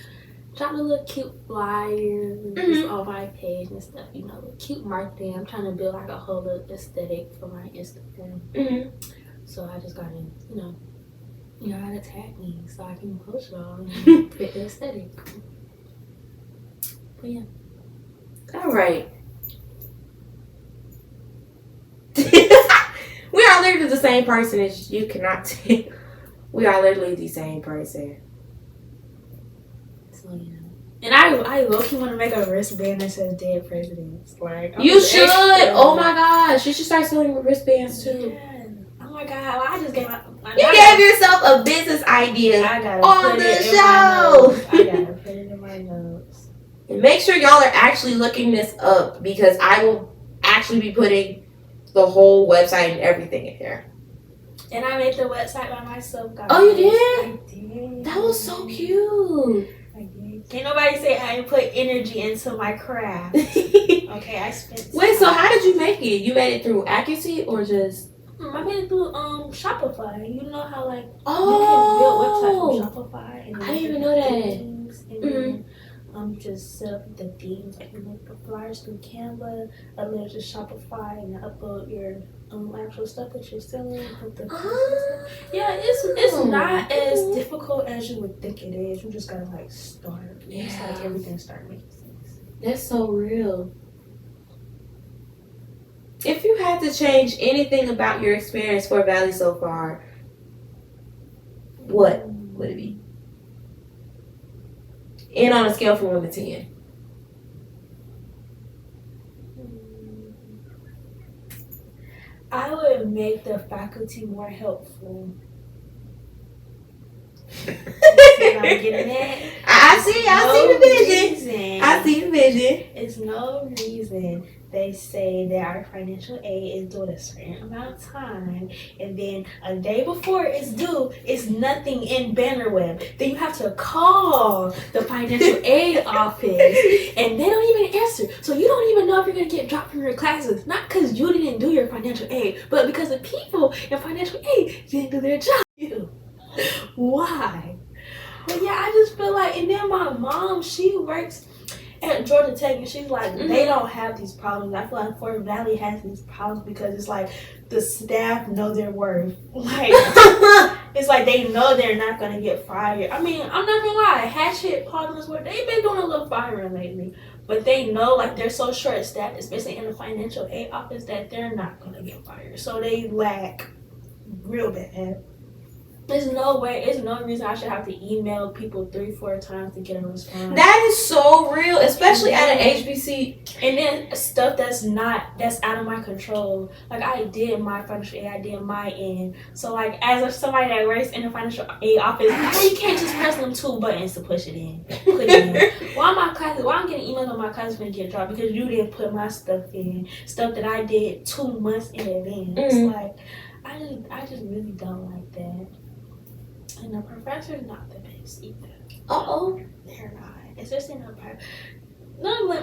drop a little cute flyers on my page and stuff, you know, cute marketing. I'm trying to build like a whole little aesthetic for my Instagram. So I just gotta, you know, gotta tag me so I can post y'all and fit the aesthetic. But yeah. All right. We are literally the same person, as you cannot tell. We are literally the same person. So yeah. And I low-key want to make a wristband that says DeadPresidents. Like, you should. Oh my gosh, you should start selling wristbands too. Yeah. Oh my god, well, I just gave you gave yourself a business idea on the show. I gotta put it in my notes. And make sure y'all are actually looking this up, because I will actually be putting the whole website and everything in there. And I made the website by myself, guys. Oh, you did? I did. That was so cute. I did. Can't nobody say I didn't put energy into my craft. Okay, I spent. Wait, so how did you make it? You made it through Accuracy or just? I made it through Shopify. You know how like you oh, can build websites from Shopify. And I didn't even know that. And then, just set up the themes, like you make the flyers through Canva, upload to Shopify, and upload your actual stuff that you're selling. Put the yeah, it's not as difficult as you would think it is. You just gotta like start. Yeah. It's like everything start making sense. That's so real. If you had to change anything about your experience for Valley so far, what would it be? And on a scale from 1 to 10. I would make the faculty more helpful. I'm getting it. I see the vision. I see the vision. It's no reason they say that our financial aid is due at a certain amount of time, and then a day before it's due, it's nothing in Bannerweb. Then you have to call the financial aid office, and they don't even answer. So you don't even know if you're gonna get dropped from your classes, not because you didn't do your financial aid, but because the people in financial aid didn't do their job. Why? But yeah, I just feel like, and then my mom, she works at Georgia Tech, and she's like, they don't have these problems. I feel like Fort Valley has these problems because it's like the staff know their worth. Like, it's like they know they're not gonna get fired. I mean, I'm not gonna lie, Hatchet, Paul's work, they've been doing a little firing lately, but they know like they're so short staffed, especially in the financial aid office, that they're not gonna get fired. So they lack real bad. There's no reason I should have to email people 3-4 times to get a response. That is so real, especially at an HBC. And then stuff that's out of my control. Like, I did my financial aid, I did my end. So like, as somebody that works in the financial aid office, you can't just press them 2 buttons to push it in. Put it in. Why I'm getting emails on my classes gonna get dropped? Because you didn't put my stuff in. Stuff that I did 2 months in advance. Like, I just really don't like that. And the professor's not the best either. They're not. Especially in the private.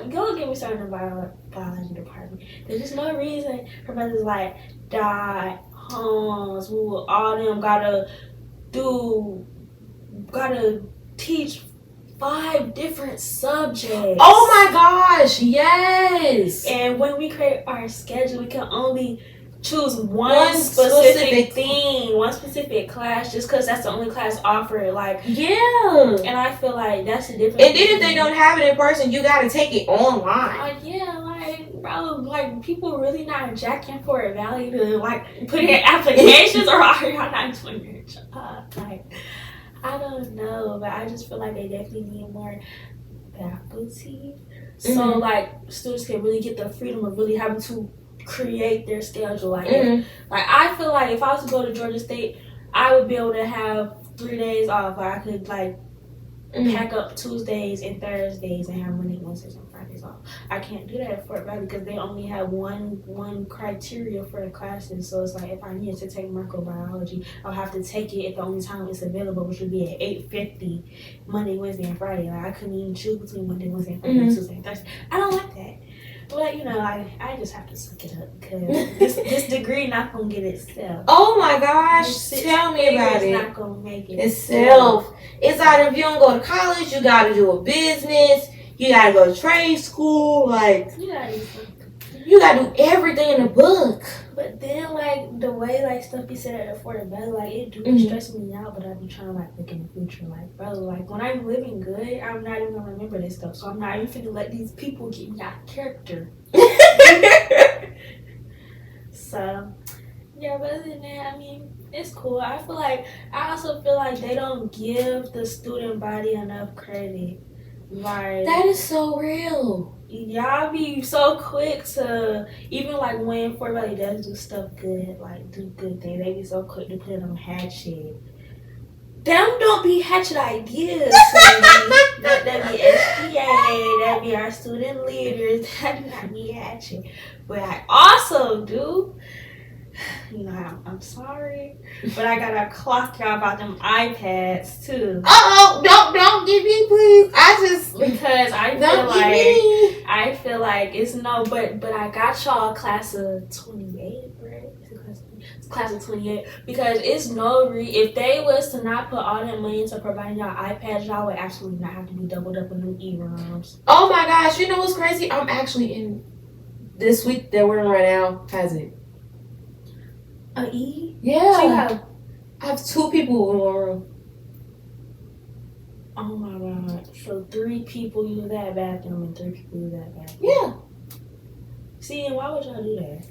Go get me started in the biology department. There's just no reason professors like Dot, Holmes, who all them gotta teach 5 different subjects. Oh my gosh, yes. And when we create our schedule, we can only choose one specific thing, one specific class, just because that's the only class offered. Like, yeah. And I feel like that's the difference. And then if they don't have it in person, you gotta take it online. Like, yeah, like, bro, like, people really not jacking for a Valley to like put in applications, or are y'all not doing your job? Like, I don't know, but I just feel like they definitely need more faculty, so like students can really get the freedom of really having to create their schedule. Like, like I feel like if I was to go to Georgia State, I would be able to have 3 days off. Where I could like pack up Tuesdays and Thursdays and have Monday, Wednesdays, and Fridays off. I can't do that at Fort Valley because they only have one criteria for the classes. So it's like if I needed to take microbiology, I'll have to take it at the only time it's available, which would be at 8:50 Monday, Wednesday, and Friday. Like I couldn't even choose between Monday, Wednesday, and Friday, Tuesday, and Thursday. I don't like that. But, I just have to suck it up because this degree not going to get itself. Oh, my gosh. Tell me about it. It's not going to make it itself. It's either if you don't go to college, you got to do a business, you got to go to trade school. Like, you got to do everything in the book. But then, like, the way, like, stuff be said at Fort Valley, like, it do be stressing me out, but I be trying to, like, look in the future. Like, bro, like, when I'm living good, I'm not even going to remember this stuff. So I'm not even finna let these people get me out of character. So, yeah, but other than that, I mean, it's cool. I also feel like they don't give the student body enough credit. Like, that is so real. Y'all be so quick to, even like when Fort Valley does do stuff good, like do good things, they be so quick to put it on hatchet. Them don't be hatchet ideas. that be SGA, that be our student leaders, that do not be hatchet. But I also do, I'm sorry, but I gotta clock y'all about them iPads too. Don't give me, please. Because I feel like it's no, but I got y'all class of 28, right? It's class of 28 because it's no if they was to not put all that money into providing y'all iPads, y'all would absolutely not have to be doubled up with new e-ROMs. Oh my gosh, you know what's crazy? I'm actually in this week that we're in right now has it. A E? Yeah. I have 2 people in one room. Oh my god. So 3 people use that bathroom and 3 people use that bathroom. Yeah. See, and why would y'all do that?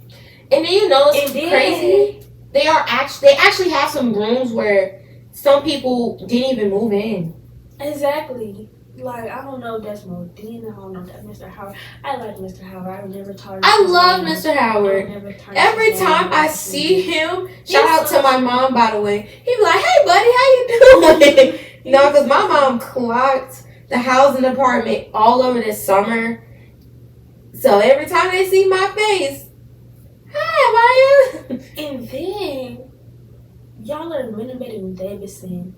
And then it's crazy. They actually have some rooms where some people didn't even move in. Exactly. Like, I don't know if that's Modena, I don't know if that's Mr. Howard. I like Mr. Howard. I never taught him. I love Mr. Howard. Every time I see him, shout out to my mom, by the way. He be like, hey, buddy, how you doing? Because my mom clocked the housing department all over this summer. So every time they see my face, hi, how are you? And then, y'all are renovating Davidson.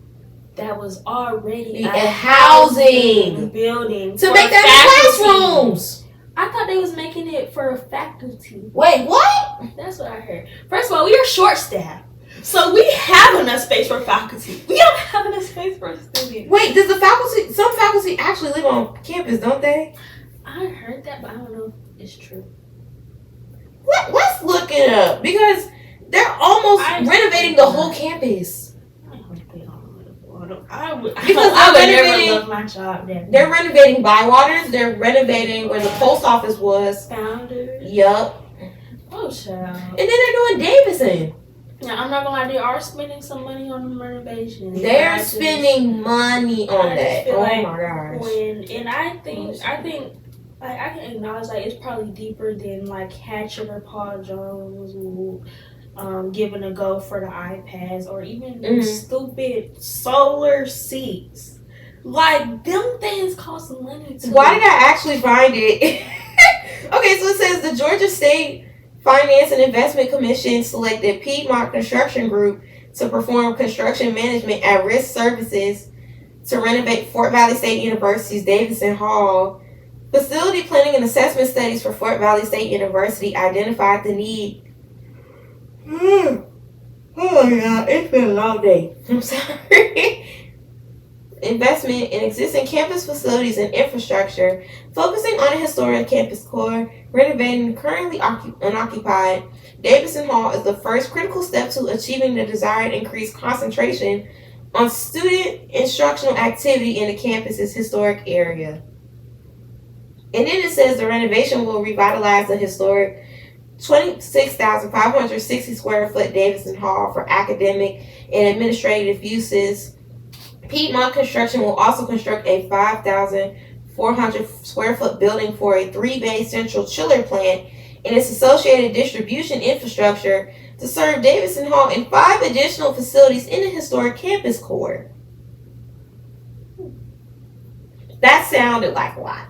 That was already a housing building to make that classrooms. I thought they was making it for a faculty. Wait, what? That's what I heard. First of all, we are short staffed, so we have enough space for faculty. We don't have enough space for students. Wait, does some faculty actually live on campus, don't they? I heard that, but I don't know if it's true. Let's look it up because they're almost renovating the whole campus. I would never love my job there. They're renovating Bywaters. They're renovating where the post office was. Founders. Yup. Oh, child. And then they're doing Davidson. Now, I'm not gonna lie, they are spending some money on the renovation. They're spending money on that. Oh like my gosh. I think like I can acknowledge like it's probably deeper than like Hatchet or Paul Jones giving a go for the iPads or even stupid solar seats. Like, them things cost money too. Why did I actually find it? Okay, so it says the Georgia State Finance and Investment Commission selected Piedmont Construction Group to perform construction management at risk services to renovate Fort Valley State University's Davidson Hall. Facility planning and assessment studies for Fort Valley State University identified the need. Oh my god, it's been a long day. I'm sorry. Investment in existing campus facilities and infrastructure, focusing on a historic campus core, renovating currently unoccupied. Davidson Hall is the first critical step to achieving the desired increased concentration on student instructional activity in the campus's historic area. And then it says the renovation will revitalize the historic 26,560 square foot Davidson Hall for academic and administrative uses. Piedmont Construction will also construct a 5,400 square foot building for a 3-bay central chiller plant and its associated distribution infrastructure to serve Davidson Hall and 5 additional facilities in the historic campus core. That sounded like a lot.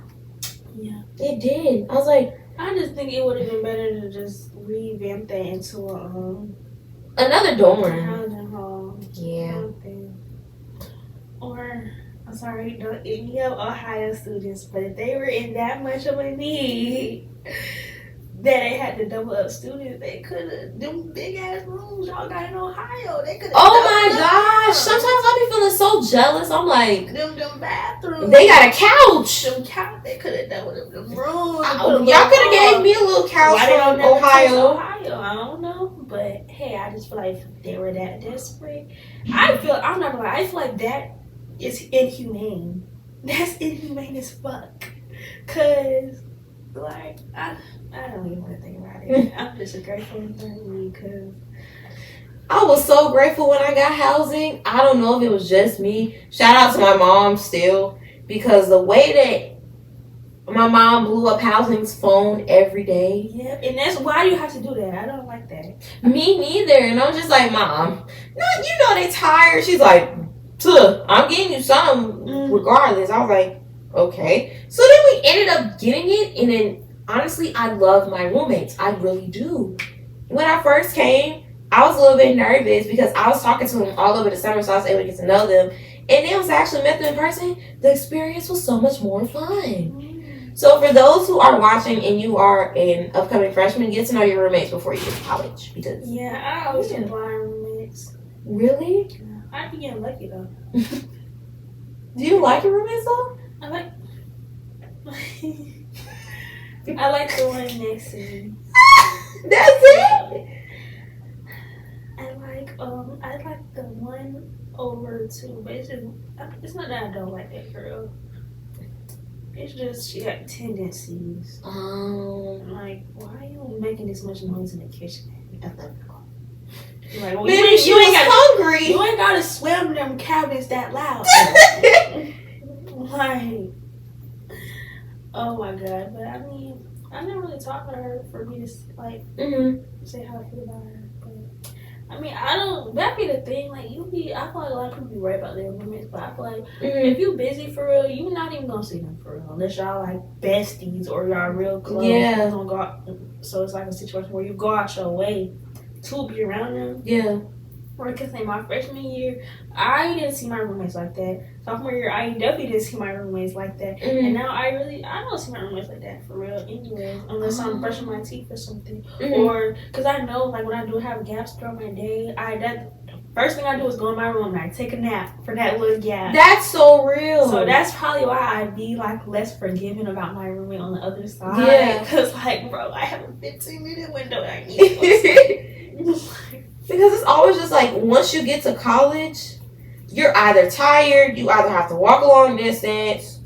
Yeah. It did. I was like, I just think it would have been better to just revamp that into another dorm. housing hall. Yeah. Something. Or, I'm sorry, any of Ohio students, but if they were in that much of a need that they had to double up students, they could have, them big ass rooms y'all got in Ohio, they could have. Oh my gosh! Sometimes I be feeling so jealous. I'm like, them bathrooms. They got a couch. Them couch, they could have doubled up them rooms. Y'all could have gave me a little couch from Ohio. I don't know, but hey, I just feel like if they were that desperate, I'm not gonna lie, I feel like that is inhumane. That's inhumane as fuck. Cause like I don't even want to think about it. I'm just grateful because I was so grateful when I got housing. I don't know if it was just me. Shout out to my mom still, because the way that my mom blew up housing's phone every day. Yeah, and that's why you have to do that. I don't like that. Me neither. And I'm just like, Mom, no, they tired. She's like, I'm getting you some regardless. I was like, okay. So then we ended up getting it, and then honestly, I love my roommates. I really do. When I first came, I was a little bit nervous because I was talking to them all over the summer, so I was able to get to know them. And then once I actually met them in person, the experience was so much more fun. So for those who are watching and you are an upcoming freshman, get to know your roommates before you get to college. Because I always get blind roommates. Really? Yeah. I'd be getting lucky though. Do you like your roommates though? I like the one next to me. That's it? I like the one over too, but it's not that I don't like that girl. It's just she got tendencies. Like, why are you making this much noise in the kitchen? Like, well, maybe she was hungry. You ain't gotta swim them cabinets that loud. Like, oh my god! But I mean, I never really talked to her for me to like say how I feel about her. But I mean, I don't. That be the thing. Like, I feel like a lot of people be right about their roommates, but I feel like if you busy for real, you not even gonna see them for real unless y'all like besties or y'all real close. Yeah. So it's like a situation where you go out your way to be around them. Yeah. Or because in my freshman year, I didn't see my roommates like that. Sophomore year, I definitely didn't see my roommates like that. And now I don't see my roommates like that for real anyway, unless I'm brushing my teeth or something. Or because I know, like, when I do have gaps throughout my day, the first thing I do is go in my room and I take a nap for that little gap. That's so real. So that's probably why I'd be like less forgiving about my roommate on the other side. Yeah. Because like, bro, I have a 15-minute window that I need to Because it's always just like, once you get to college, you're either tired, you either have to walk a long distance,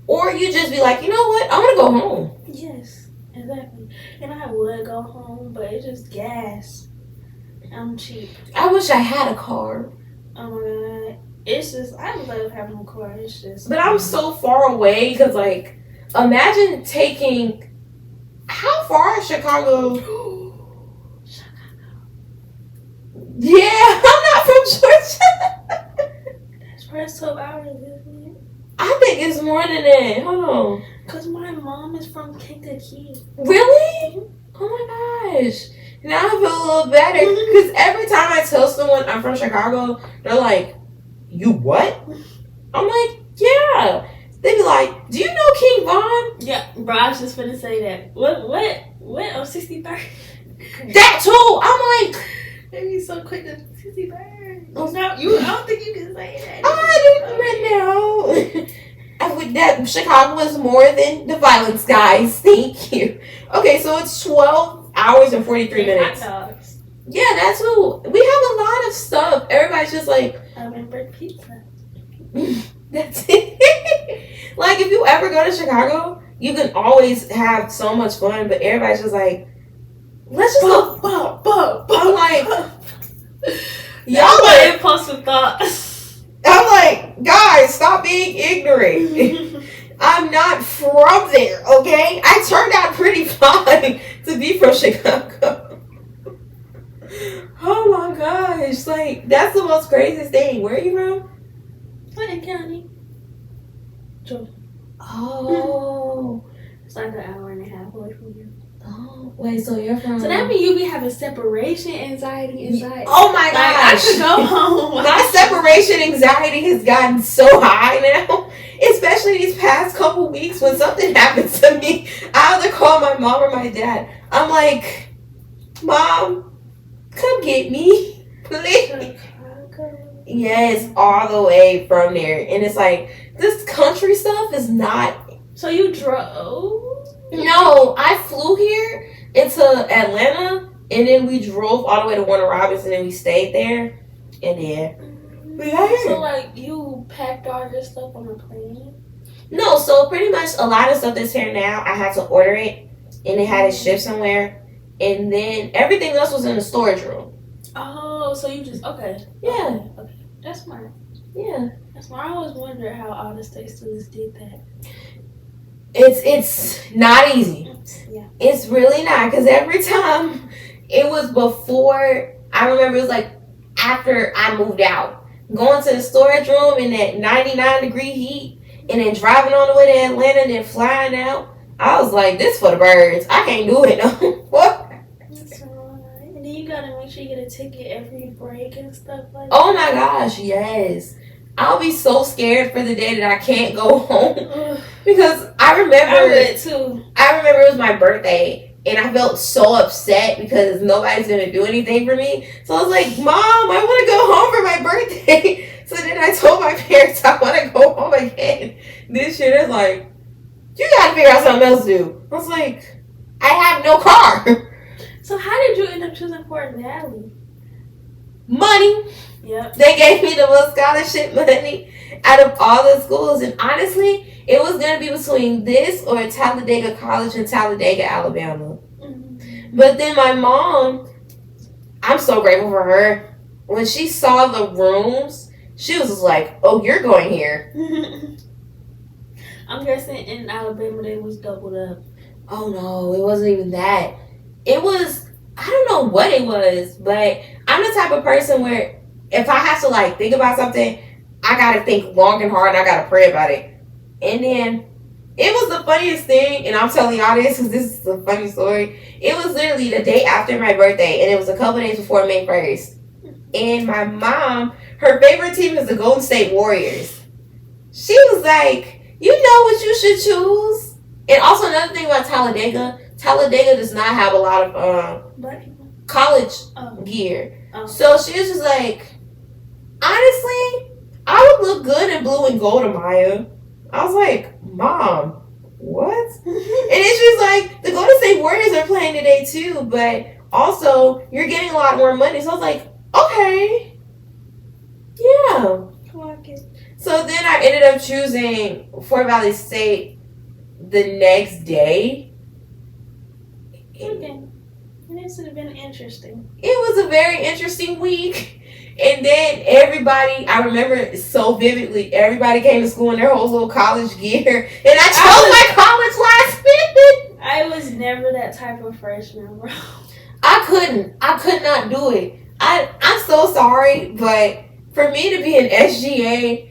or you just be like, you know what, I'm gonna go home. Yes, exactly. And I would go home, but it's just gas. I'm cheap. I wish I had a car. Oh my god. It's just, I love having a car. It's just. But I'm so far away, because like, imagine taking, how far is Chicago? Yeah, I'm not from Georgia. That's 12 hours, isn't it? I think it's more than that. Hold on. Because my mom is from Kankakee. Really? Oh my gosh. Now I feel a little better. Because every time I tell someone I'm from Chicago, they're like, you what? I'm like, yeah. They be like, do you know King Von? Yeah, bro, I was just finna say that. What? Oh, 63rd? That too. I'm like, they be so quick to 63rd. Oh, no, I don't think you can say that. I didn't know. That Chicago is more than the violence, guys. Thank you. Okay, so it's 12 hours and 43 minutes. Hot dogs. Yeah, that's what we have a lot of stuff. Everybody's just like, I remember pizza. That's it. Like, if you ever go to Chicago, you can always have so much fun, but everybody's just like, let's just go. I'm like, y'all like impulsive thoughts. I'm like, guys, stop being ignorant. I'm not from there, okay? I turned out pretty fine to be from Chicago. Oh my gosh, like, that's the most craziest thing. Where are you from? Clinton County. Central. Oh. It's like an hour and a half away from you. Oh, wait, so you're from... So that means you be having separation anxiety. Oh my gosh. I could go home. My separation anxiety has gotten so high now. Especially these past couple weeks when something happens to me. I either call my mom or my dad. I'm like, Mom, come get me, please. Yes, all the way from there. And it's like, this country stuff is not... So you drove? No, I flew here into Atlanta, and then we drove all the way to Warner Robinson, and we stayed there, and then we got here. So, like, you packed all your stuff on the plane? No, so pretty much a lot of stuff that's here now, I had to order it, and it had it shipped somewhere, and then everything else was in the storage room. Oh, so you just, okay. Yeah. Okay. That's smart. Yeah. That's smart. I always wondered how all the state students did that. It's not easy. Yeah. It's really not, because every time it was before, I remember it was like after I moved out, going to the storage room in that 99-degree heat, and then driving all the way to Atlanta and then flying out. I was like, this for the birds. I can't do it no more. That's alright. And then you gotta make sure you get a ticket every break and stuff like that. Oh my gosh, yes. I'll be so scared for the day that I can't go home. Because I remember it was my birthday, and I felt so upset because nobody's gonna do anything for me. So I was like, Mom, I want to go home for my birthday. So then I told my parents I want to go home again this year. They're like, you gotta figure out something else to do. I was like, I have no car. So how did you end up choosing Fort Valley? Money. Yep. They gave me the most scholarship money out of all the schools, and honestly, it was going to be between this or Talladega College in Talladega, Alabama. Mm-hmm. But then my mom, I'm so grateful for her. When she saw the rooms, she was just like, oh, you're going here. I'm guessing in Alabama they was doubled up. Oh, no, it wasn't even that. It was, I don't know what it was, but I'm the type of person where if I have to, like, think about something, I got to think long and hard, and I got to pray about it. And then it was the funniest thing, and I'm telling y'all this because this is a funny story. It was literally the day after my birthday, and it was a couple days before May 1st. And my mom, her favorite team is the Golden State Warriors. She was like, you know what you should choose? And also another thing about Talladega does not have a lot of college gear. Oh. So she was just like, honestly, I would look good in blue and gold, Amaya. I was like, Mom, what? And then she was like, the Golden State Warriors are playing today too, but also you're getting a lot more money. So I was like, okay. Yeah. Okay. So then I ended up choosing Fort Valley State the next day. Okay. This would have been interesting. It was a very interesting week. And then everybody, I remember so vividly, everybody came to school in their whole little college gear. And I chose my college last minute. I was never that type of freshman, bro. I could not do it. I'm so sorry, but for me to be an SGA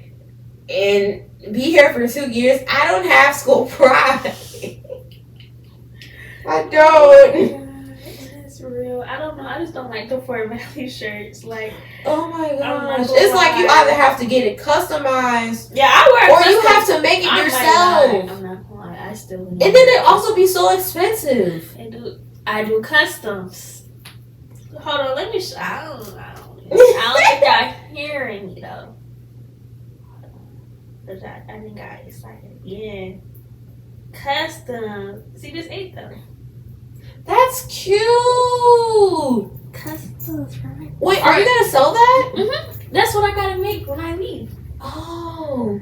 and be here for 2 years, I don't have school pride. I don't. Real. I don't know. I just don't like the Fort Valley shirts. Like, oh my gosh, it's like you either have to get it customized, yeah, I wear, or you have to make it yourself. I'm not gonna lie, I still. And then it also be so expensive. I do customs. Hold on, let me. I don't think y'all hearing me though. I think I excited. Yeah, custom. See this 8 though. That's cute. Customs, right? Wait, are you gonna sell that? Mm-hmm. That's what I gotta make when I leave. Oh.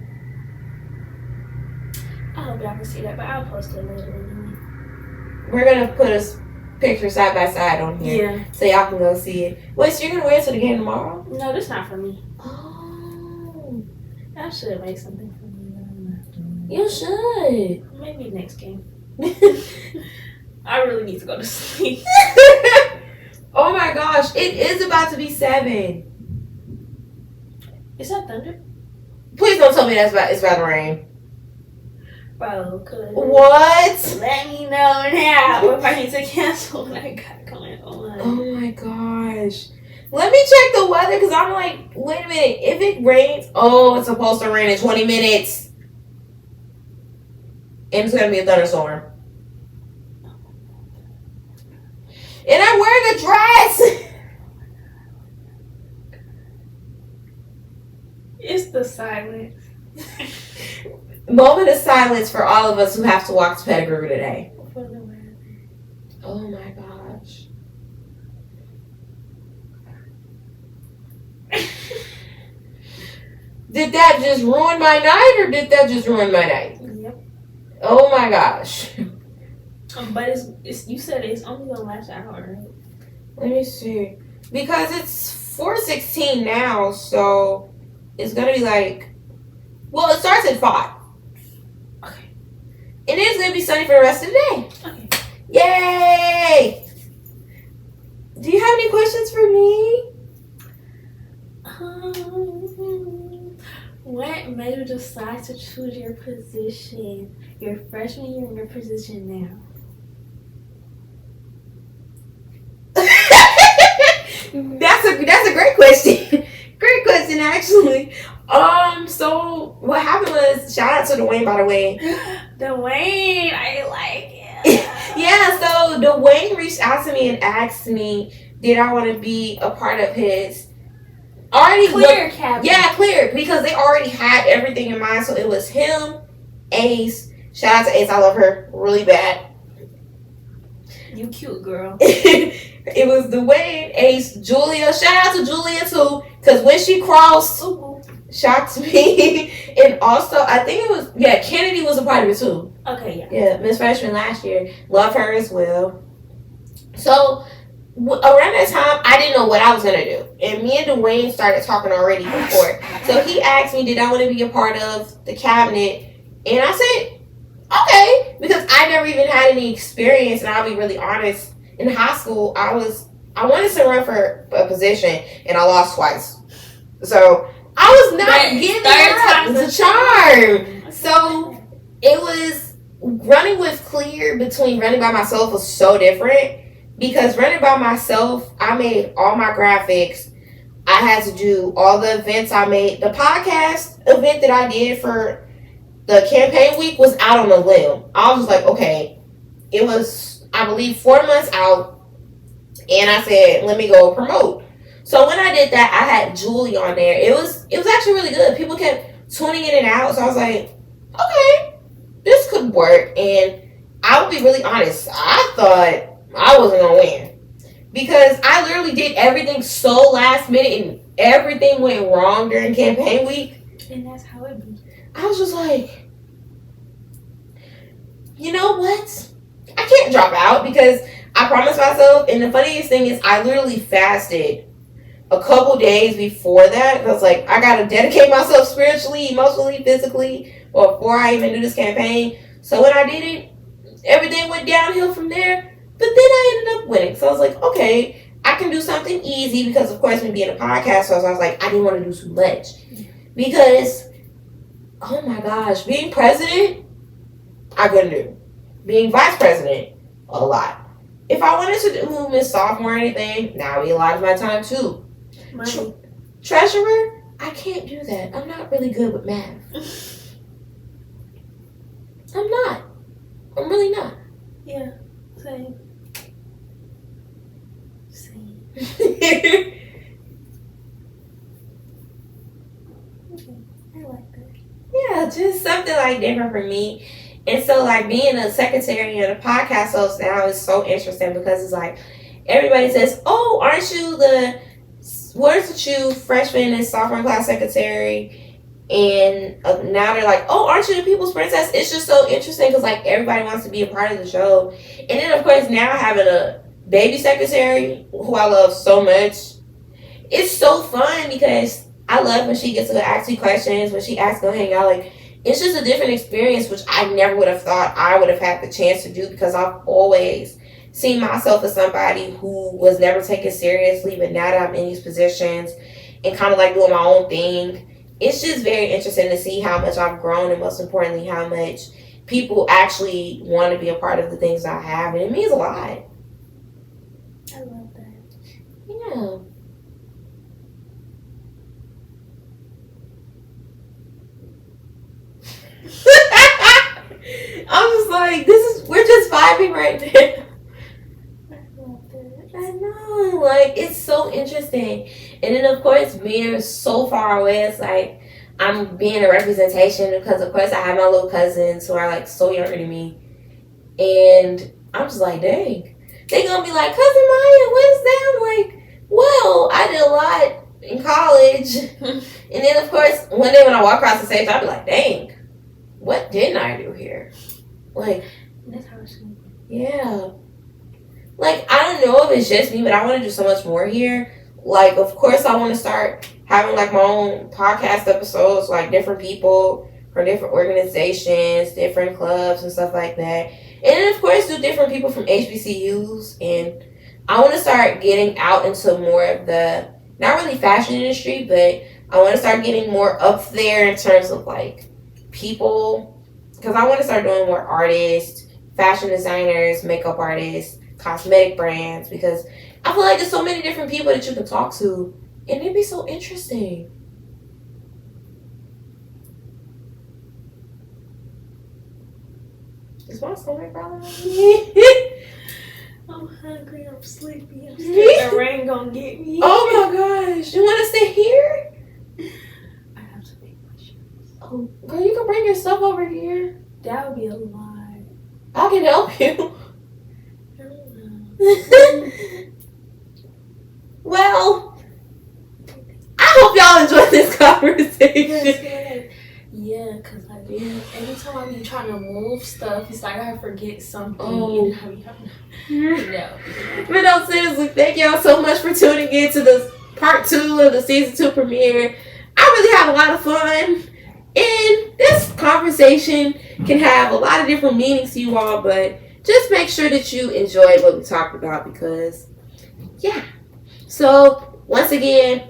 I hope y'all can see that, but I'll post it later anyway. We're gonna put a picture side by side on here. Yeah. So y'all can go see it. Wait, so you're gonna wear it to the game tomorrow? No, that's not for me. Oh. I should make something for me, but I'm not doing it. You should. Maybe next game. I really need to go to sleep. Oh my gosh, it is about to be 7. Is that thunder? Please don't tell me it's about to rain. Bro, cause What? let me know now if I need to cancel what I got going on. Oh my gosh. Let me check the weather because I'm like, wait a minute. If it rains, it's supposed to rain in 20 minutes. And it's going to be a thunderstorm. And I'm wearing a dress. It's the silence. Moment of silence for all of us who have to walk to Pettigrew today. For the weather. Oh my gosh. Did that just ruin my night or did that just ruin my night? Yep. Oh my gosh. But it's you said it's only gonna last an hour, right? Let me see. Because it's 4:16 now, so it's gonna be like, well, it starts at 5. Okay. And it's gonna be sunny for the rest of the day. Okay. Yay! Do you have any questions for me? What made you decide to choose your position, your freshman year, and your position now? That's a great question. Great question, actually. So what happened was, shout out to Dwayne, by the way. Dwayne, I like it. Yeah, so Dwayne reached out to me and asked me, did I want to be a part of his Clear cabinet. Yeah, clear, because they already had everything in mind. So it was him, Ace. Shout out to Ace, I love her really bad. You cute girl. It was Dwayne, Ace, Julia. Shout out to Julia too, because when she crossed, shocked me. And also, I think it was, Kennedy was a part of it too. Okay, yeah. Yeah, Miss Freshman last year. Love her as well. So around that time, I didn't know what I was going to do. And me and Dwayne started talking already before. So he asked me, did I want to be a part of the cabinet? And I said, okay. Because I never even had any experience. And I'll be really honest. In high school, I wanted to run for a position. And I lost twice. So I was not giving up the charm. So it was running with Clear between running by myself was so different. Because running by myself, I made all my graphics. I had to do all the events I made. The podcast event that I did for the campaign week was out on a limb. I was like, okay. It was, I believe, 4 months out. And I said, let me go promote. So when I did that, I had Julie on there. It was actually really good. People kept tuning in and out. So I was like, okay, this could work. And I would be really honest. I thought I wasn't going to win. Because I literally did everything so last minute and everything went wrong during campaign week. And that's how it be. I was just like, you know what? I can't drop out because I promised myself. And the funniest thing is I literally fasted a couple days before that. I was like, I got to dedicate myself spiritually, emotionally, physically before I even do this campaign. So when I did it, everything went downhill from there. But then I ended up winning. So I was like, okay, I can do something easy because, of course, me being a podcast, so I was like, I didn't want to do too much. Because, oh my gosh, being president, I couldn't do. Being vice president, a lot. If I wanted to do Miss Sophomore or anything, now we a lot of my time too. Treasurer, I can't do that. I'm not really good with math. I'm not. I'm really not. Yeah, same. I like that. Yeah, just something like different for me. And so like being a secretary and a podcast host now is so interesting because it's like everybody says, oh, aren't you the freshman and sophomore class secretary? And now they're like, oh, aren't you the people's princess? It's just so interesting because like everybody wants to be a part of the show. And then of course now having a baby secretary who I love so much, it's so fun because I love when she gets to ask me questions, when she asks to go hang out. Like, it's just a different experience, which I never would have thought I would have had the chance to do because I've always seen myself as somebody who was never taken seriously. But now that I'm in these positions and kind of like doing my own thing, it's just very interesting to see how much I've grown and most importantly, how much people actually want to be a part of the things I have, and it means a lot. I love that. Yeah. I'm just like, we're just vibing right now. I know, like, it's so interesting. And then, of course, being so far away, it's like, I'm being a representation because, of course, I have my little cousins who are, like, so younger than me. And I'm just like, dang. They gonna be like, Cousin Maya, what is that? I'm like, well, I did a lot in college. And then, of course, one day when I walk across the stage, I'll be like, dang, what didn't I do here? Like, that's how it's going. Yeah. Like, I don't know if it's just me, but I want to do so much more here. Like, of course, I want to start having, like, my own podcast episodes, like, different people from different organizations, different clubs, and stuff like that. And then, of course, do different people from HBCUs. And I want to start getting out into more of the, not really fashion industry, but I want to start getting more up there in terms of, like, people. Because I want to start doing more artists, fashion designers, makeup artists, cosmetic brands, because I feel like there's so many different people that you can talk to, and it'd be so interesting. Is my stomach growling at me? I'm hungry, I'm sleepy, I'm scared the rain gonna get me. Oh my gosh, you want to sit here? I have to make my shoes. Oh, girl, you can bring your stuff over here. That would be a lot. I can help you. Well, I hope y'all enjoyed this conversation. Yeah, because like every time I be trying to move stuff, it's like I forget something. Oh. Yeah. But no, seriously, thank y'all so much for tuning in to the part 2 of the season 2 premiere. I really had a lot of fun. And this conversation can have a lot of different meanings to you all, but just make sure that you enjoy what we talked about because, yeah. So, once again,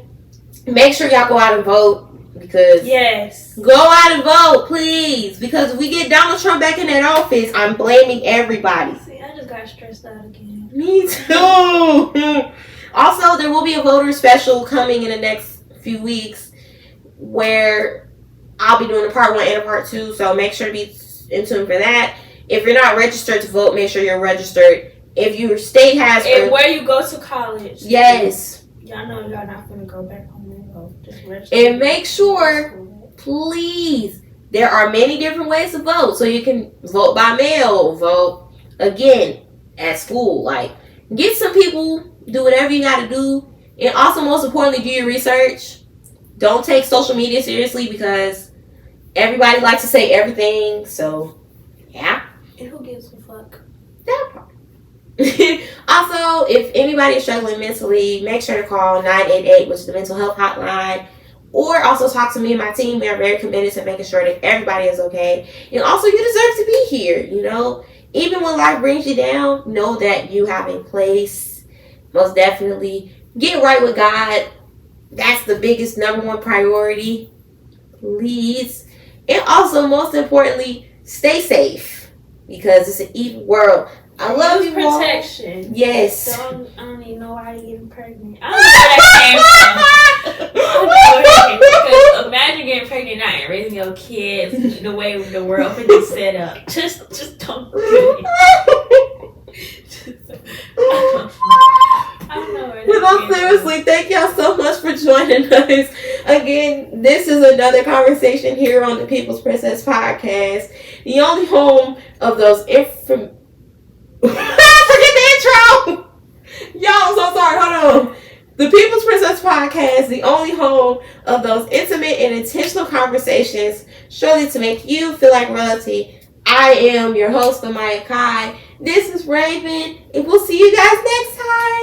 make sure y'all go out and vote because... Yes. Go out and vote, please. Because if we get Donald Trump back in that office, I'm blaming everybody. See, I just got stressed out again. Me too. Also, there will be a voter special coming in the next few weeks where I'll be doing a part 1 and a part 2. So, make sure to be in tune for that. If you're not registered to vote, make sure you're registered. If your state has... And where you go to college. Yes. Y'all know y'all not going to go back home and vote. Just register. And make sure, please, there are many different ways to vote. So you can vote by mail, vote, again, at school. Like, get some people, do whatever you got to do. And also, most importantly, do your research. Don't take social media seriously because everybody likes to say everything. So, yeah. And who gives a fuck? That part. Also, if anybody is struggling mentally, make sure to call 988, which is the mental health hotline. Or also talk to me and my team. We are very committed to making sure that everybody is okay. And also, you deserve to be here, you know. Even when life brings you down, know that you have a place. Most definitely. Get right with God. That's the biggest number 1 priority. Please. And also, most importantly, stay safe. Because it's an evil world. I love you all. Protection. Yes. I don't even know why you're getting pregnant. I don't know where that came from. I don't know where that came from. Because imagine getting pregnant now and raising your kids the way the world is set up. Just don't do it. I don't know where that came from. Seriously, thank y'all so much for joining us. Again, this is another conversation here on the People's Princess Podcast. The only home of those Forget the intro! Y'all, I'm so sorry. Hold on. The People's Princess Podcast, the only home of those intimate and intentional conversations, surely to make you feel like royalty. I am your host, Amaya Kai. This is Raven, and we'll see you guys next time.